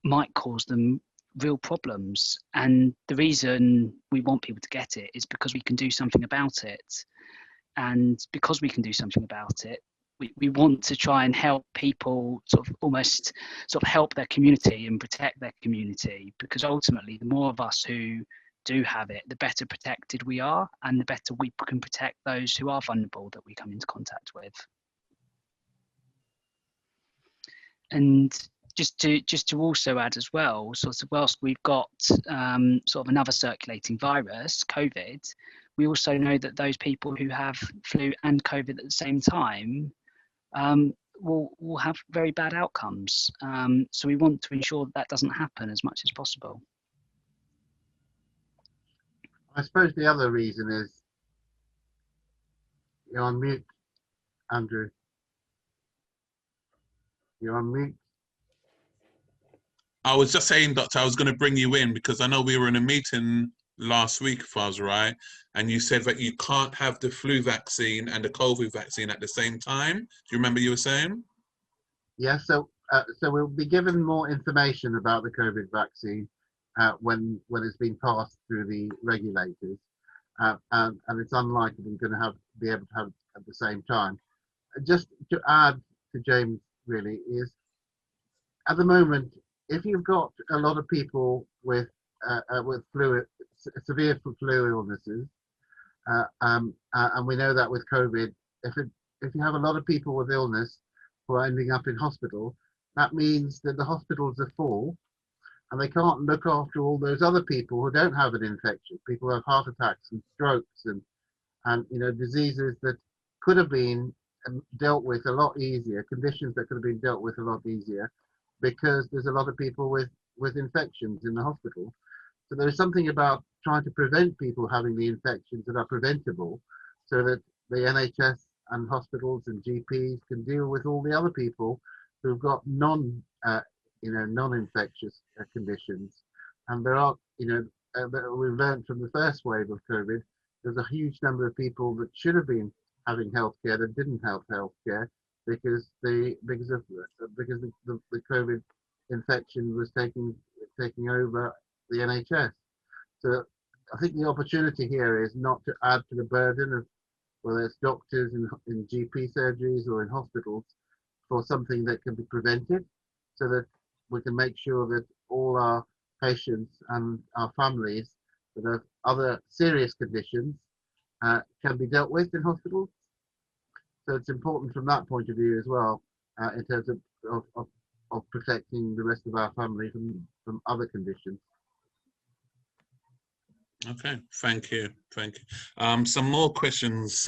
S5: might cause them real problems. And the reason we want people to get it is because we can do something about it. And because we can do something about it, we want to try and help people sort of help their community and protect their community, because ultimately the more of us who do have it, the better protected we are, and the better we can protect those who are vulnerable that we come into contact with. And just to also add as well, sort of whilst we've got sort of another circulating virus, COVID, we also know that those people who have flu and COVID at the same time will have very bad outcomes. So we want to ensure that that doesn't happen as much as possible.
S3: I suppose the other reason is you're on mute, Andrew. You're on mute.
S1: I was just saying, Doctor, I was going to bring you in because I know we were in a meeting last week, if I was right, and you said that you can't have the flu vaccine and the COVID vaccine at the same time. Do you remember you were saying?
S3: Yeah, so we'll be given more information about the COVID vaccine when it's been passed through the regulators, and it's unlikely we're going to be able to have at the same time. Just to add to James, really, is at the moment, if you've got a lot of people with flu, severe flu illnesses, and we know that with COVID, if you have a lot of people with illness who are ending up in hospital, that means that the hospitals are full and they can't look after all those other people who don't have an infection. People have heart attacks and strokes and diseases that could have been dealt with a lot easier, conditions that could have been dealt with a lot easier, because there's a lot of people with infections in the hospital. So there's something about trying to prevent people having the infections that are preventable, so that the NHS and hospitals and GPs can deal with all the other people who've got non-infectious conditions. And there are, we've learned from the first wave of COVID, there's a huge number of people that should have been having healthcare that didn't have healthcare because the COVID infection was taking over the NHS. So I think the opportunity here is not to add to the burden of whether it's doctors in GP surgeries or in hospitals for something that can be prevented, so that we can make sure that all our patients and our families that have other serious conditions can be dealt with in hospitals. So it's important from that point of view as well, in terms of protecting the rest of our family from other conditions.
S1: Okay, thank you. Some more questions.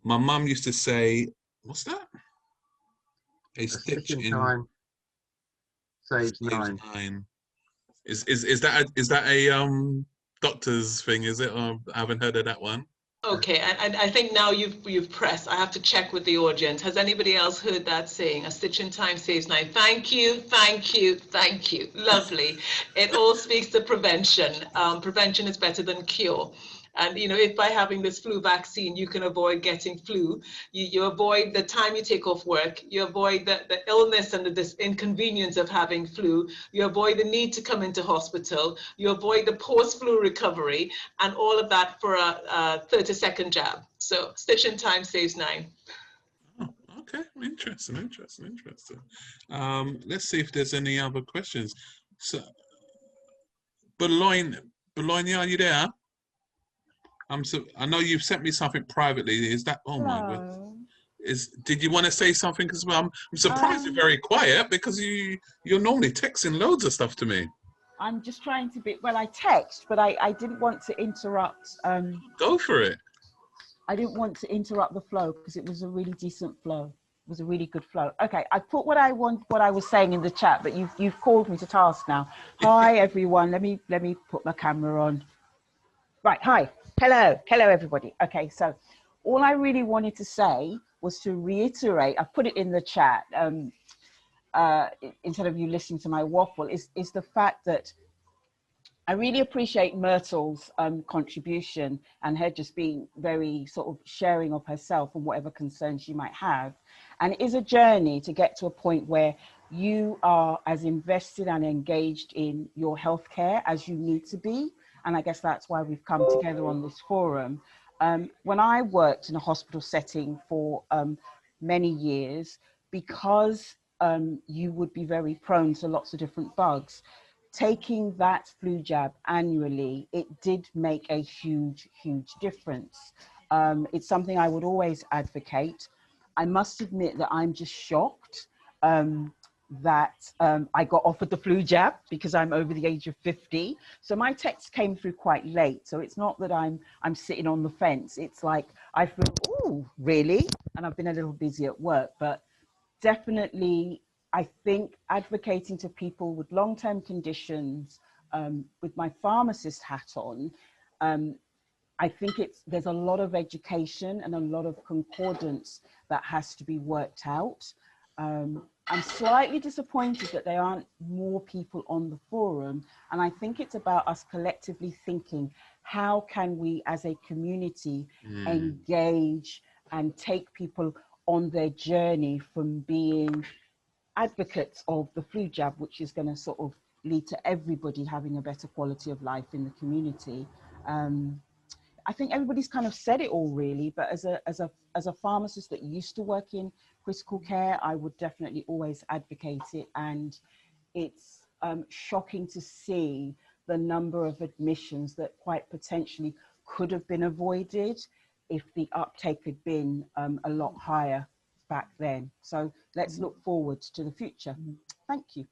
S1: My mum used to say, what's that? A stitch in
S3: time saves nine.
S1: Is that a doctor's thing, is it? Or I haven't heard of that one.
S4: Okay, and I think now you've pressed. I have to check with the audience. Has anybody else heard that saying? A stitch in time saves nine. Thank you. Lovely. It all speaks to prevention. Prevention is better than cure. And if by having this flu vaccine you can avoid getting flu, you avoid the time you take off work, you avoid the illness and the inconvenience of having flu, you avoid the need to come into hospital, you avoid the post-flu recovery, and all of that for a 30-second jab. So stitch in time saves nine.
S1: Oh, okay, interesting. Let's see if there's any other questions. So, Bologna, are you there? I know you've sent me something privately. Is that? Oh my God! Did you want to say something as well? I'm surprised you're very quiet, because you're normally texting loads of stuff to me.
S6: I'm just trying to be. Well, I text, but I didn't want to interrupt.
S1: Go for it.
S6: I didn't want to interrupt the flow because it was a really decent flow. It was a really good flow. Okay, I put what I was saying in the chat, but you've called me to task now. Hi everyone. Let me put my camera on. Right, hi, hello everybody. Okay, so all I really wanted to say was to reiterate, I put it in the chat, instead of you listening to my waffle, is the fact that I really appreciate Myrtle's contribution and her just being very sort of sharing of herself and whatever concerns she might have. And it is a journey to get to a point where you are as invested and engaged in your healthcare as you need to be. And I guess that's why we've come together on this forum. When I worked in a hospital setting for many years, because you would be very prone to lots of different bugs, taking that flu jab annually, it did make a huge difference. It's something I would always advocate. I must admit that I'm just shocked that I got offered the flu jab because I'm over the age of 50. So my text came through quite late. So it's not that I'm sitting on the fence. It's like I feel, oh, really? And I've been a little busy at work, but definitely I think advocating to people with long-term conditions, with my pharmacist hat on, I think there's a lot of education and a lot of concordance that has to be worked out. I'm slightly disappointed that there aren't more people on the forum, and I think it's about us collectively thinking, how can we as a community engage and take people on their journey from being advocates of the flu jab, which is going to sort of lead to everybody having a better quality of life in the community. I think everybody's kind of said it all really, but as a pharmacist that used to work in critical care, I would definitely always advocate it. And it's shocking to see the number of admissions that quite potentially could have been avoided if the uptake had been a lot higher back then. So let's look forward to the future. Thank you.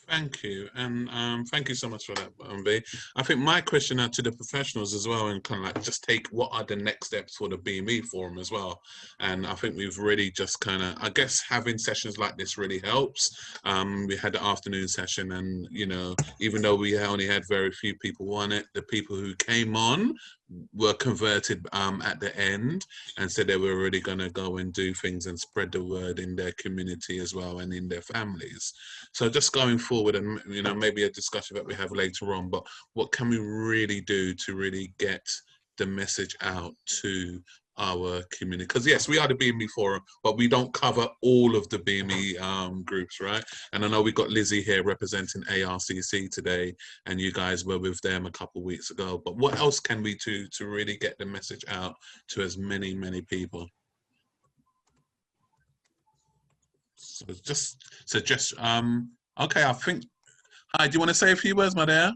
S1: Thank you, and thank you so much for that, B. I think my question now to the professionals as well, and kind of like just take what are the next steps for the BME forum as well. And I think we've really just kind of, I guess having sessions like this really helps. We had the afternoon session, and you know, even though we only had very few people on it, the people who came on were converted at the end and said they were really going to go and do things and spread the word in their community as well and in their families. So just going forward, and you know, maybe a discussion that we have later on, but what can we really do to really get the message out to our community? Because yes, we are the BME forum, but we don't cover all of the BME groups, right? And I know we've got Lizzie here representing ARCC today, and you guys were with them a couple of weeks ago. But what else can we do to really get the message out to as many people? So just okay, I think, hi, do you want to say a few words, my dear?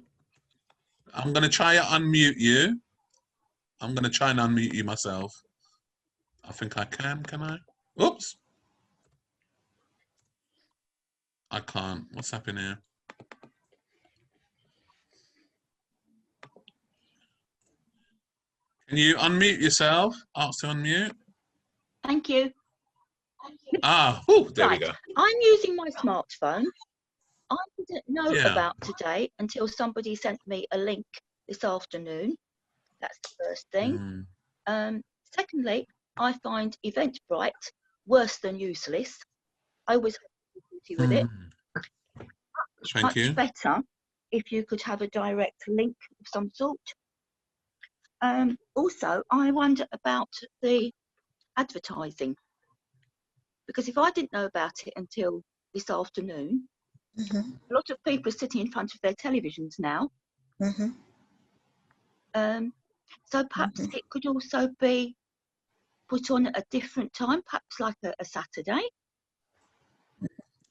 S1: I'm going to try to unmute you. I'm going to try and unmute you myself. I think I can I? Oops. I can't. What's happening here? Can you unmute yourself? Ask to unmute.
S12: Thank you.
S1: Ah, whew, there
S12: right.
S1: we go.
S12: I'm using my smartphone. I didn't know
S1: Yeah.
S12: about today until somebody sent me a link this afternoon. That's the first thing. Secondly, I find Eventbrite worse than useless. I always have difficulty with it.
S1: Thank you.
S12: Much better if you could have a direct link of some sort. Also, I wonder about the advertising, because if I didn't know about it until this afternoon, a lot of people are sitting in front of their televisions now. So perhaps it could also be put on at a different time, perhaps like a Saturday.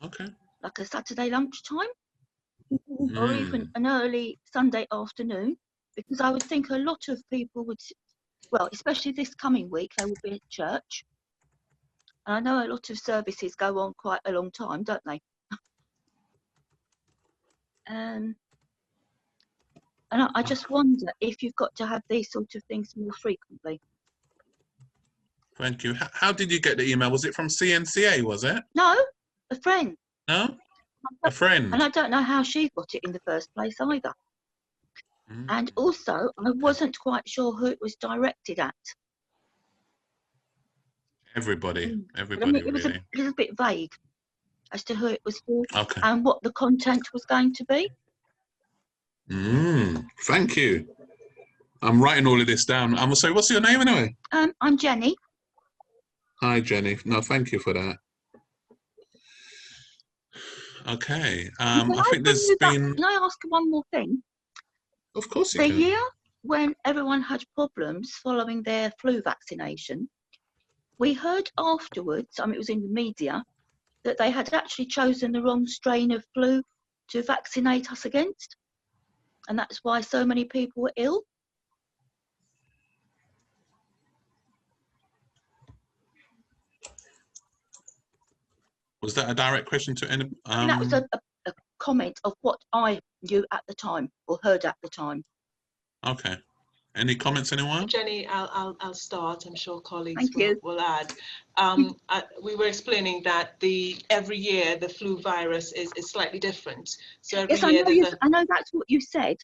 S1: Okay.
S12: Like a Saturday lunchtime, or even an early Sunday afternoon, because I would think a lot of people would, well, especially this coming week, they will be at church. And I know a lot of services go on quite a long time, don't they? And I just wonder if you've got to have these sort of things more frequently.
S1: Thank you. How did you get the email? Was it from CNCA, was it?
S12: No, a friend.
S1: No? A friend?
S12: And I don't know how she got it in the first place either. And also, I wasn't quite sure who it was directed at.
S1: Everybody,
S12: But I
S1: everybody,
S12: mean, it was a
S1: really.
S12: little bit vague as to who it was for
S1: Okay.
S12: and what the content was going to be.
S1: Thank you. I'm writing all of this down. I'm sorry, what's your name anyway?
S12: I'm Jenny.
S1: Hi, Jenny. No, thank you for that. Okay. I think there's been...
S12: Can I ask one more thing?
S1: Of course you
S12: can.
S1: can.
S12: The year when everyone had problems following their flu vaccination, we heard afterwards, it was in the media, that they had actually chosen the wrong strain of flu to vaccinate us against. And that's why so many people were ill.
S1: Was that a direct question to any?
S12: That was a comment of what I knew at the time or heard at the time.
S1: Okay. Any comments, anyone?
S4: Jenny, I'll start. I'm sure colleagues
S12: Thank
S4: will add. We were explaining that every year the flu virus is slightly different. So every year
S12: I know that's what you said,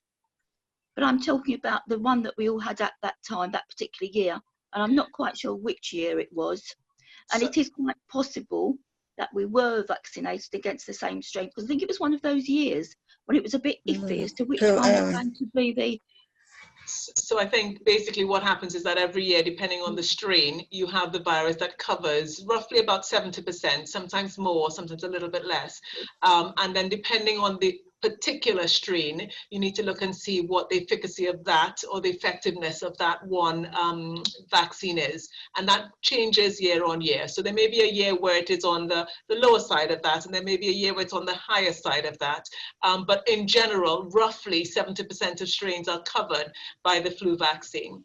S12: but I'm talking about the one that we all had at that time, that particular year, and I'm not quite sure which year it was. And it is quite possible that we were vaccinated against the same strain, because I think it was one of those years when it was a bit iffy as to which one was going to be the...
S4: So I think basically what happens is that every year, depending on the strain, you have the virus that covers roughly about 70%, sometimes more, sometimes a little bit less. And then depending on the particular strain, you need to look and see what the efficacy of that or the effectiveness of that one vaccine is. And that changes year on year. So there may be a year where it is on the lower side of that, and there may be a year where it's on the higher side of that. But in general, roughly 70% of strains are covered by the flu vaccine.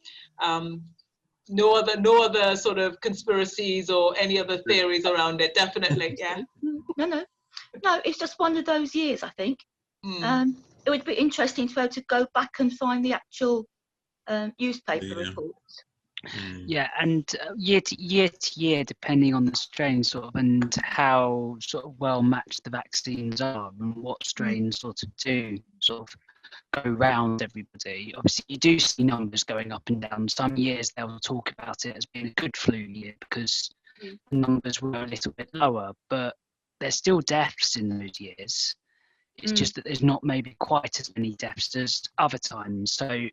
S4: No other sort of conspiracies or any other theories around it, definitely, yeah.
S12: No, it's just one of those years, I think. It would be interesting to be able to go back and find the actual newspaper reports.
S5: Yeah, and year to year, depending on the strain, sort of, and how sort of well matched the vaccines are, and what strains sort of do sort of go round everybody. Obviously, you do see numbers going up and down. Some years they'll talk about it as being a good flu year because the numbers were a little bit lower, but there's still deaths in those years. It's just that there's not maybe quite as many deaths as other times. So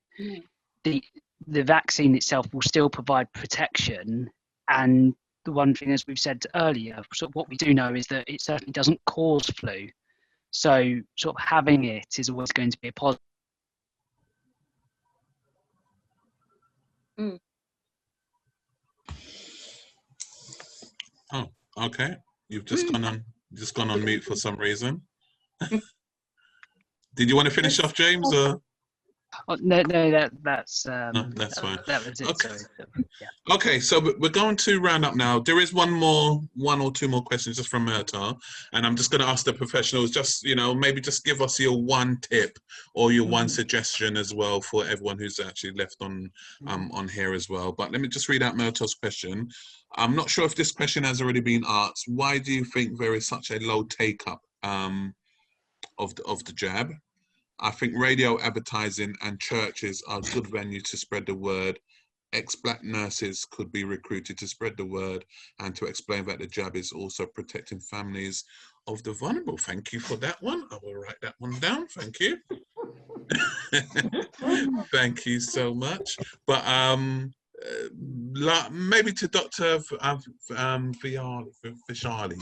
S5: the vaccine itself will still provide protection. And the one thing, as we've said earlier, sort of what we do know is that it certainly doesn't cause flu. So sort of having it is always going to be a positive.
S1: Oh, okay. You've just gone on mute for some reason. Did you want to finish off, James? Or?
S5: Oh, no, that's
S1: no, that's fine.
S5: That was it.
S1: Okay.
S5: Sorry. Yeah.
S1: Okay, so we're going to round up now. There is one or two more questions just from Murtaugh, and I'm just going to ask the professionals, just maybe just give us your one tip or your one suggestion as well for everyone who's actually left on here as well. But let me just read out Murtaugh's question. I'm not sure if this question has already been asked. Why do you think there is such a low take up of the jab? I think radio advertising and churches are a good venue to spread the word. Ex-black nurses could be recruited to spread the word and to explain that the jab is also protecting families of the vulnerable. Thank you for that one. I will write that one down. Thank you. Thank you so much. But maybe to Dr. Vishali,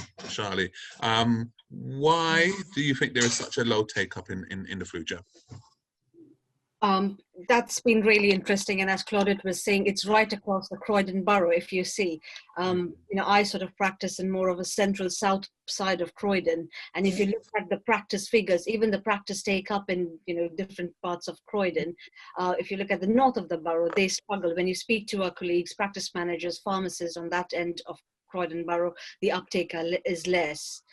S1: why do you think there is such a low take-up in the flu jab?
S2: That's been really interesting, and as Claudette was saying, it's right across the Croydon borough. If you see, I sort of practice in more of a central south side of Croydon, and if you look at the practice figures, even the practice take up in different parts of Croydon, if you look at the north of the borough, they struggle. When you speak to our colleagues, practice managers, pharmacists on that end of Croydon borough, the uptake is less.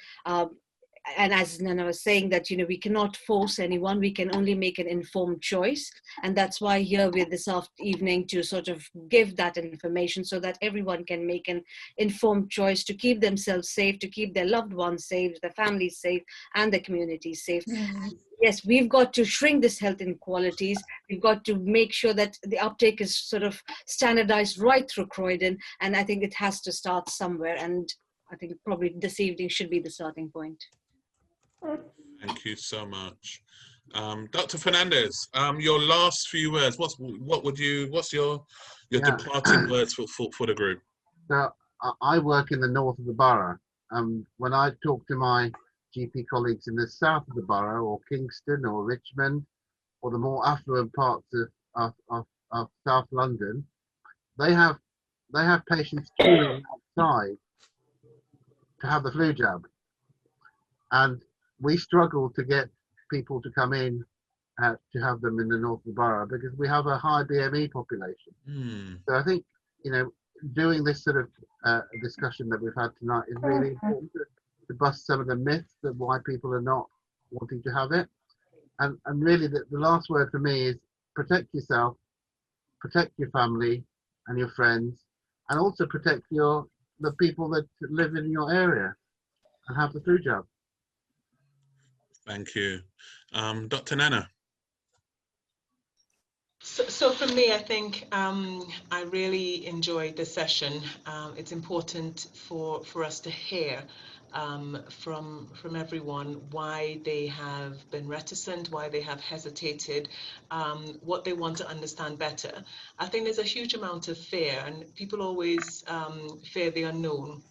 S2: and as Nana was saying, that we cannot force anyone, we can only make an informed choice, and that's why here we're this evening to sort of give that information so that everyone can make an informed choice to keep themselves safe, to keep their loved ones safe, their families safe, and the community safe. Yes, we've got to shrink this health inequalities. We've got to make sure that the uptake is sort of standardized right through Croydon, and I think it has to start somewhere, and I think probably this evening should be the starting point.
S1: Thank you so much. Dr. Fernandez, your last few words, what's your departing words for the group?
S3: So I work in the north of the borough. When I talk to my GP colleagues in the south of the borough, or Kingston or Richmond, or the more affluent parts of South London, they have patients queuing outside to have the flu jab, and we struggle to get people to come in to have them in the north of the borough because we have a high BME population. So I think doing this sort of discussion that we've had tonight is really important to bust some of the myths of why people are not wanting to have it. And really the last word for me is protect yourself, protect your family and your friends, and also protect the people that live in your area and have the flu jab.
S1: Thank you. Dr. Nana.
S4: So for me, I think I really enjoyed this session. It's important for us to hear from everyone why they have been reticent, why they have hesitated, what they want to understand better. I think there's a huge amount of fear, and people always fear the unknown.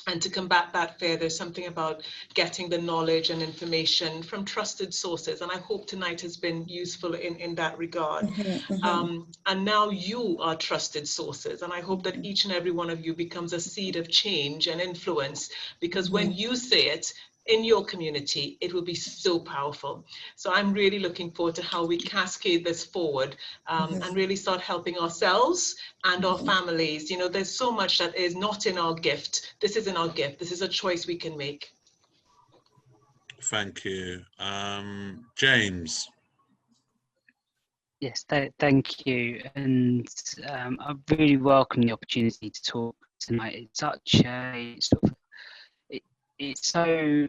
S4: And to combat that fear, there's something about getting the knowledge and information from trusted sources. And I hope tonight has been useful in that regard. And now you are trusted sources. And I hope that each and every one of you becomes a seed of change and influence, because when you say it in your community, it will be so powerful. So I'm really looking forward to how we cascade this forward and really start helping ourselves and our families. There's so much that is not in our gift. This is in our gift. This is a choice we can make.
S1: Thank you. James.
S5: Yes, thank you. And I really welcome the opportunity to talk tonight. It's such a sort of, it's so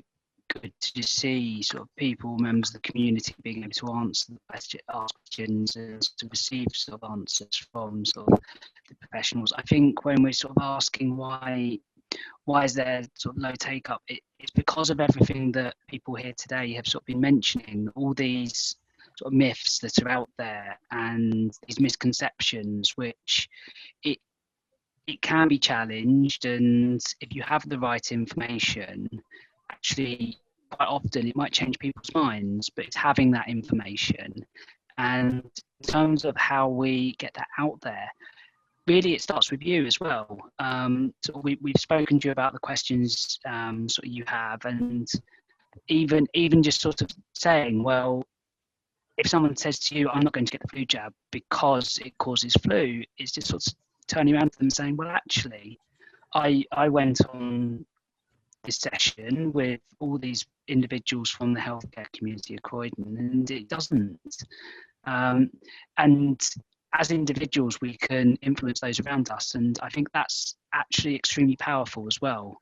S5: good to just see sort of people, members of the community, being able to answer questions and to receive sort of answers from sort of the professionals. I think when we're sort of asking why is there sort of low take up, it's because of everything that people here today have sort of been mentioning, all these sort of myths that are out there and these misconceptions, which it can be challenged, and if you have the right information, actually quite often it might change people's minds, but it's having that information. And in terms of how we get that out there, really it starts with you as well. So we've spoken to you about the questions sort of you have, and even just sort of saying, well, if someone says to you, I'm not going to get the flu jab because it causes flu, it's just sort of turning around to them saying, well, actually, I went on this session with all these individuals from the healthcare community of Croydon, and it doesn't. And as individuals, we can influence those around us, and I think that's actually extremely powerful as well.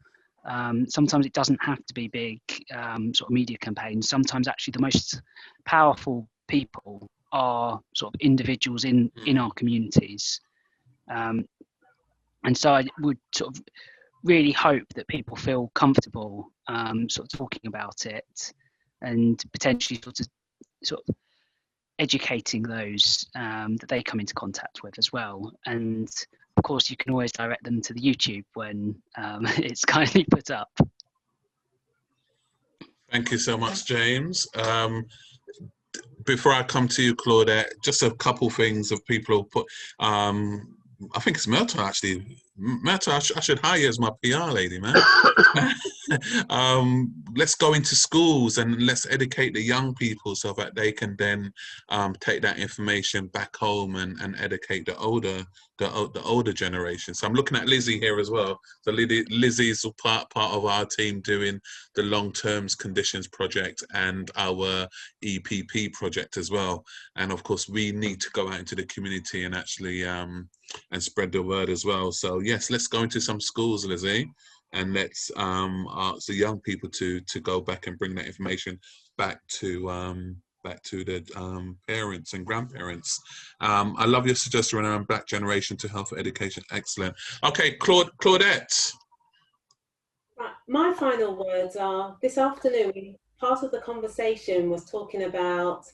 S5: Sometimes it doesn't have to be big sort of media campaigns. Sometimes actually the most powerful people are sort of individuals in our communities. And so I would sort of really hope that people feel comfortable sort of talking about it, and potentially sort of educating those that they come into contact with as well. And of course, you can always direct them to the YouTube when it's kindly put up.
S1: Thank you so much, James. Before I come to you, Claudette, just a couple things of people who put, I think it's Myrtle actually Matt, I should hire you as my PR lady, man. Let's go into schools and let's educate the young people so that they can then take that information back home and educate the older generation. So I'm looking at Lizzie here as well. So Lizzie's part of our team doing the long-term conditions project and our EPP project as well. And of course, we need to go out into the community and actually and spread the word as well. So yes, let's go into some schools, Lizzie, and let's ask the young people to go back and bring that information back to the parents and grandparents. I love your suggestion around Black generation to health education. Excellent. Okay, Claudette.
S9: My final words are, this afternoon, part of the conversation was talking about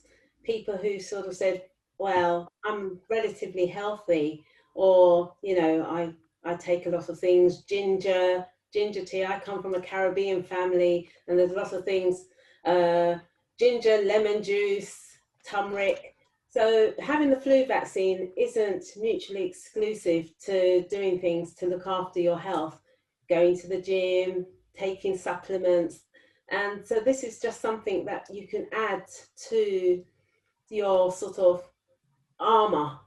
S9: people who sort of said, well, I'm relatively healthy, or, you know, I take a lot of things, ginger tea. I come from a Caribbean family, and there's lots of things, ginger, lemon juice, turmeric. So having the flu vaccine isn't mutually exclusive to doing things to look after your health, going to the gym, taking supplements. And so this is just something that you can add to your sort of armor,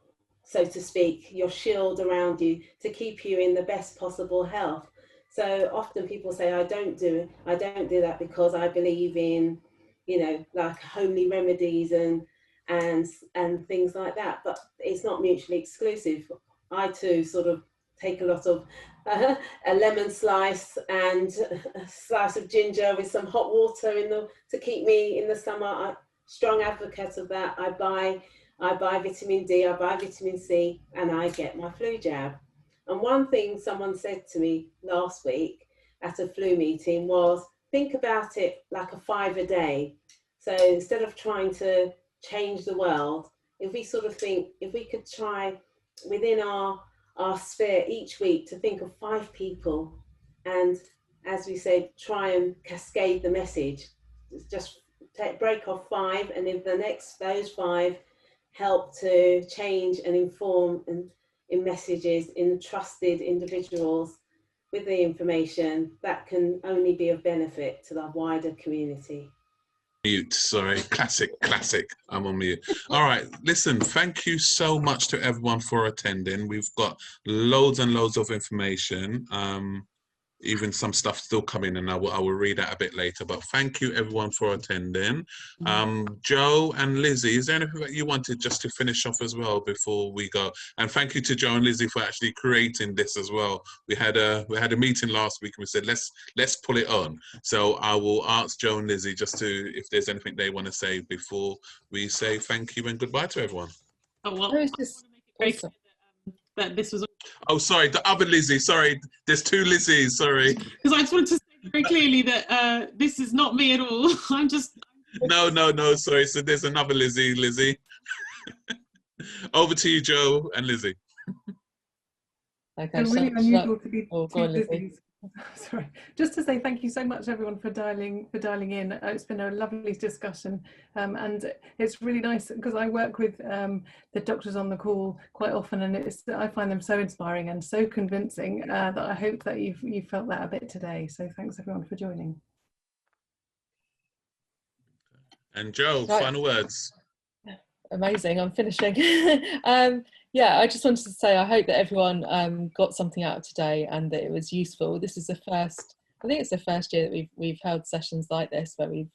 S9: so to speak, your shield around you to keep you in the best possible health. So often people say, I don't do that because I believe in, you know, like homely remedies and things like that, but it's not mutually exclusive. I too sort of take a lot of a lemon slice and a slice of ginger with some hot water to keep me in the summer. I'm a strong advocate of that. I buy vitamin D, I buy vitamin C, and I get my flu jab. And one thing someone said to me last week at a flu meeting was, think about it like a 5 a day. So instead of trying to change the world, if we sort of think, if we could try within our sphere each week to think of 5 people, and as we said, try and cascade the message. Just break off 5, and if those 5 help to change and inform in messages in trusted individuals with the information, that can only be of benefit to the wider community.
S1: Mute, sorry, classic, I'm on mute. All right, listen, thank you so much to everyone for attending. We've got loads and loads of information. Even some stuff still coming, and I will read that a bit later, but thank you everyone for attending. Joe and Lizzie, is there anything that you wanted just to finish off as well before we go? And thank you to Joe and Lizzie for actually creating this as well. We had a meeting last week and we said let's pull it on. So I will ask Joe and Lizzie just to, if there's anything they want to say before we say thank you and goodbye to everyone.
S13: Oh, well, I just want to make it very clear that this was...
S1: Oh, sorry, the other Lizzie, sorry. There's 2 Lizzies, sorry.
S13: Because I just wanted to say very clearly that this is not me at all. I'm just...
S1: No, sorry. So there's another Lizzie. Over to you, Joe and Lizzie.
S8: Okay, it's really unusual to be 2 Lizzies. Sorry, just to say thank you so much everyone for dialing in. It's been a lovely discussion, and it's really nice because I work with the doctors on the call quite often, and I find them so inspiring and so convincing that I hope that you've felt that a bit today. So thanks everyone for joining.
S1: And Joe, final words.
S7: Amazing, I'm finishing. Yeah, I just wanted to say I hope that everyone got something out of today and that it was useful. This is I think it's the first year that we've held sessions like this where we've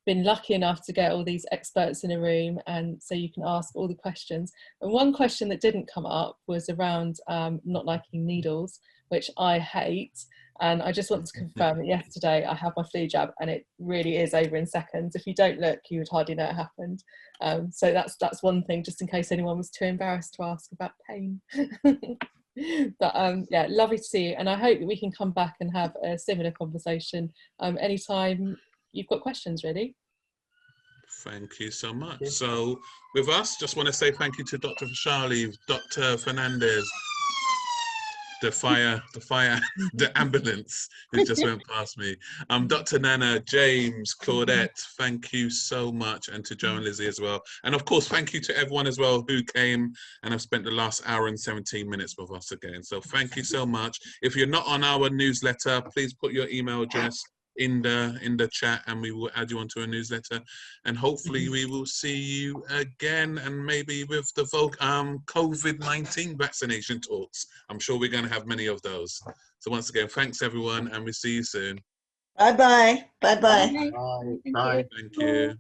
S7: been lucky enough to get all these experts in a room, and so you can ask all the questions. And one question that didn't come up was around not liking needles, which I hate. And I just want to confirm that yesterday I had my flu jab and it really is over in seconds. If you don't look, you would hardly know it happened. So that's one thing, just in case anyone was too embarrassed to ask about pain. But yeah, lovely to see you. And I hope that we can come back and have a similar conversation anytime you've got questions, really.
S1: Thank you so much. So with us, just want to say thank you to Dr. Vishali, Dr. Fernandez, the ambulance who just went past me. Dr. Nana, James, Claudette, thank you so much, and to Joe and Lizzie as well. And of course, thank you to everyone as well who came and have spent the last hour and 17 minutes with us again. So thank you so much. If you're not on our newsletter, please put your email address in the chat, and we will add you onto a newsletter, and hopefully we will see you again, and maybe with the COVID-19 vaccination talks. I'm sure we're going to have many of those. So once again, thanks everyone, and we'll see you soon.
S11: Bye-bye. Bye-bye.
S3: Bye. Bye.
S1: Thank you.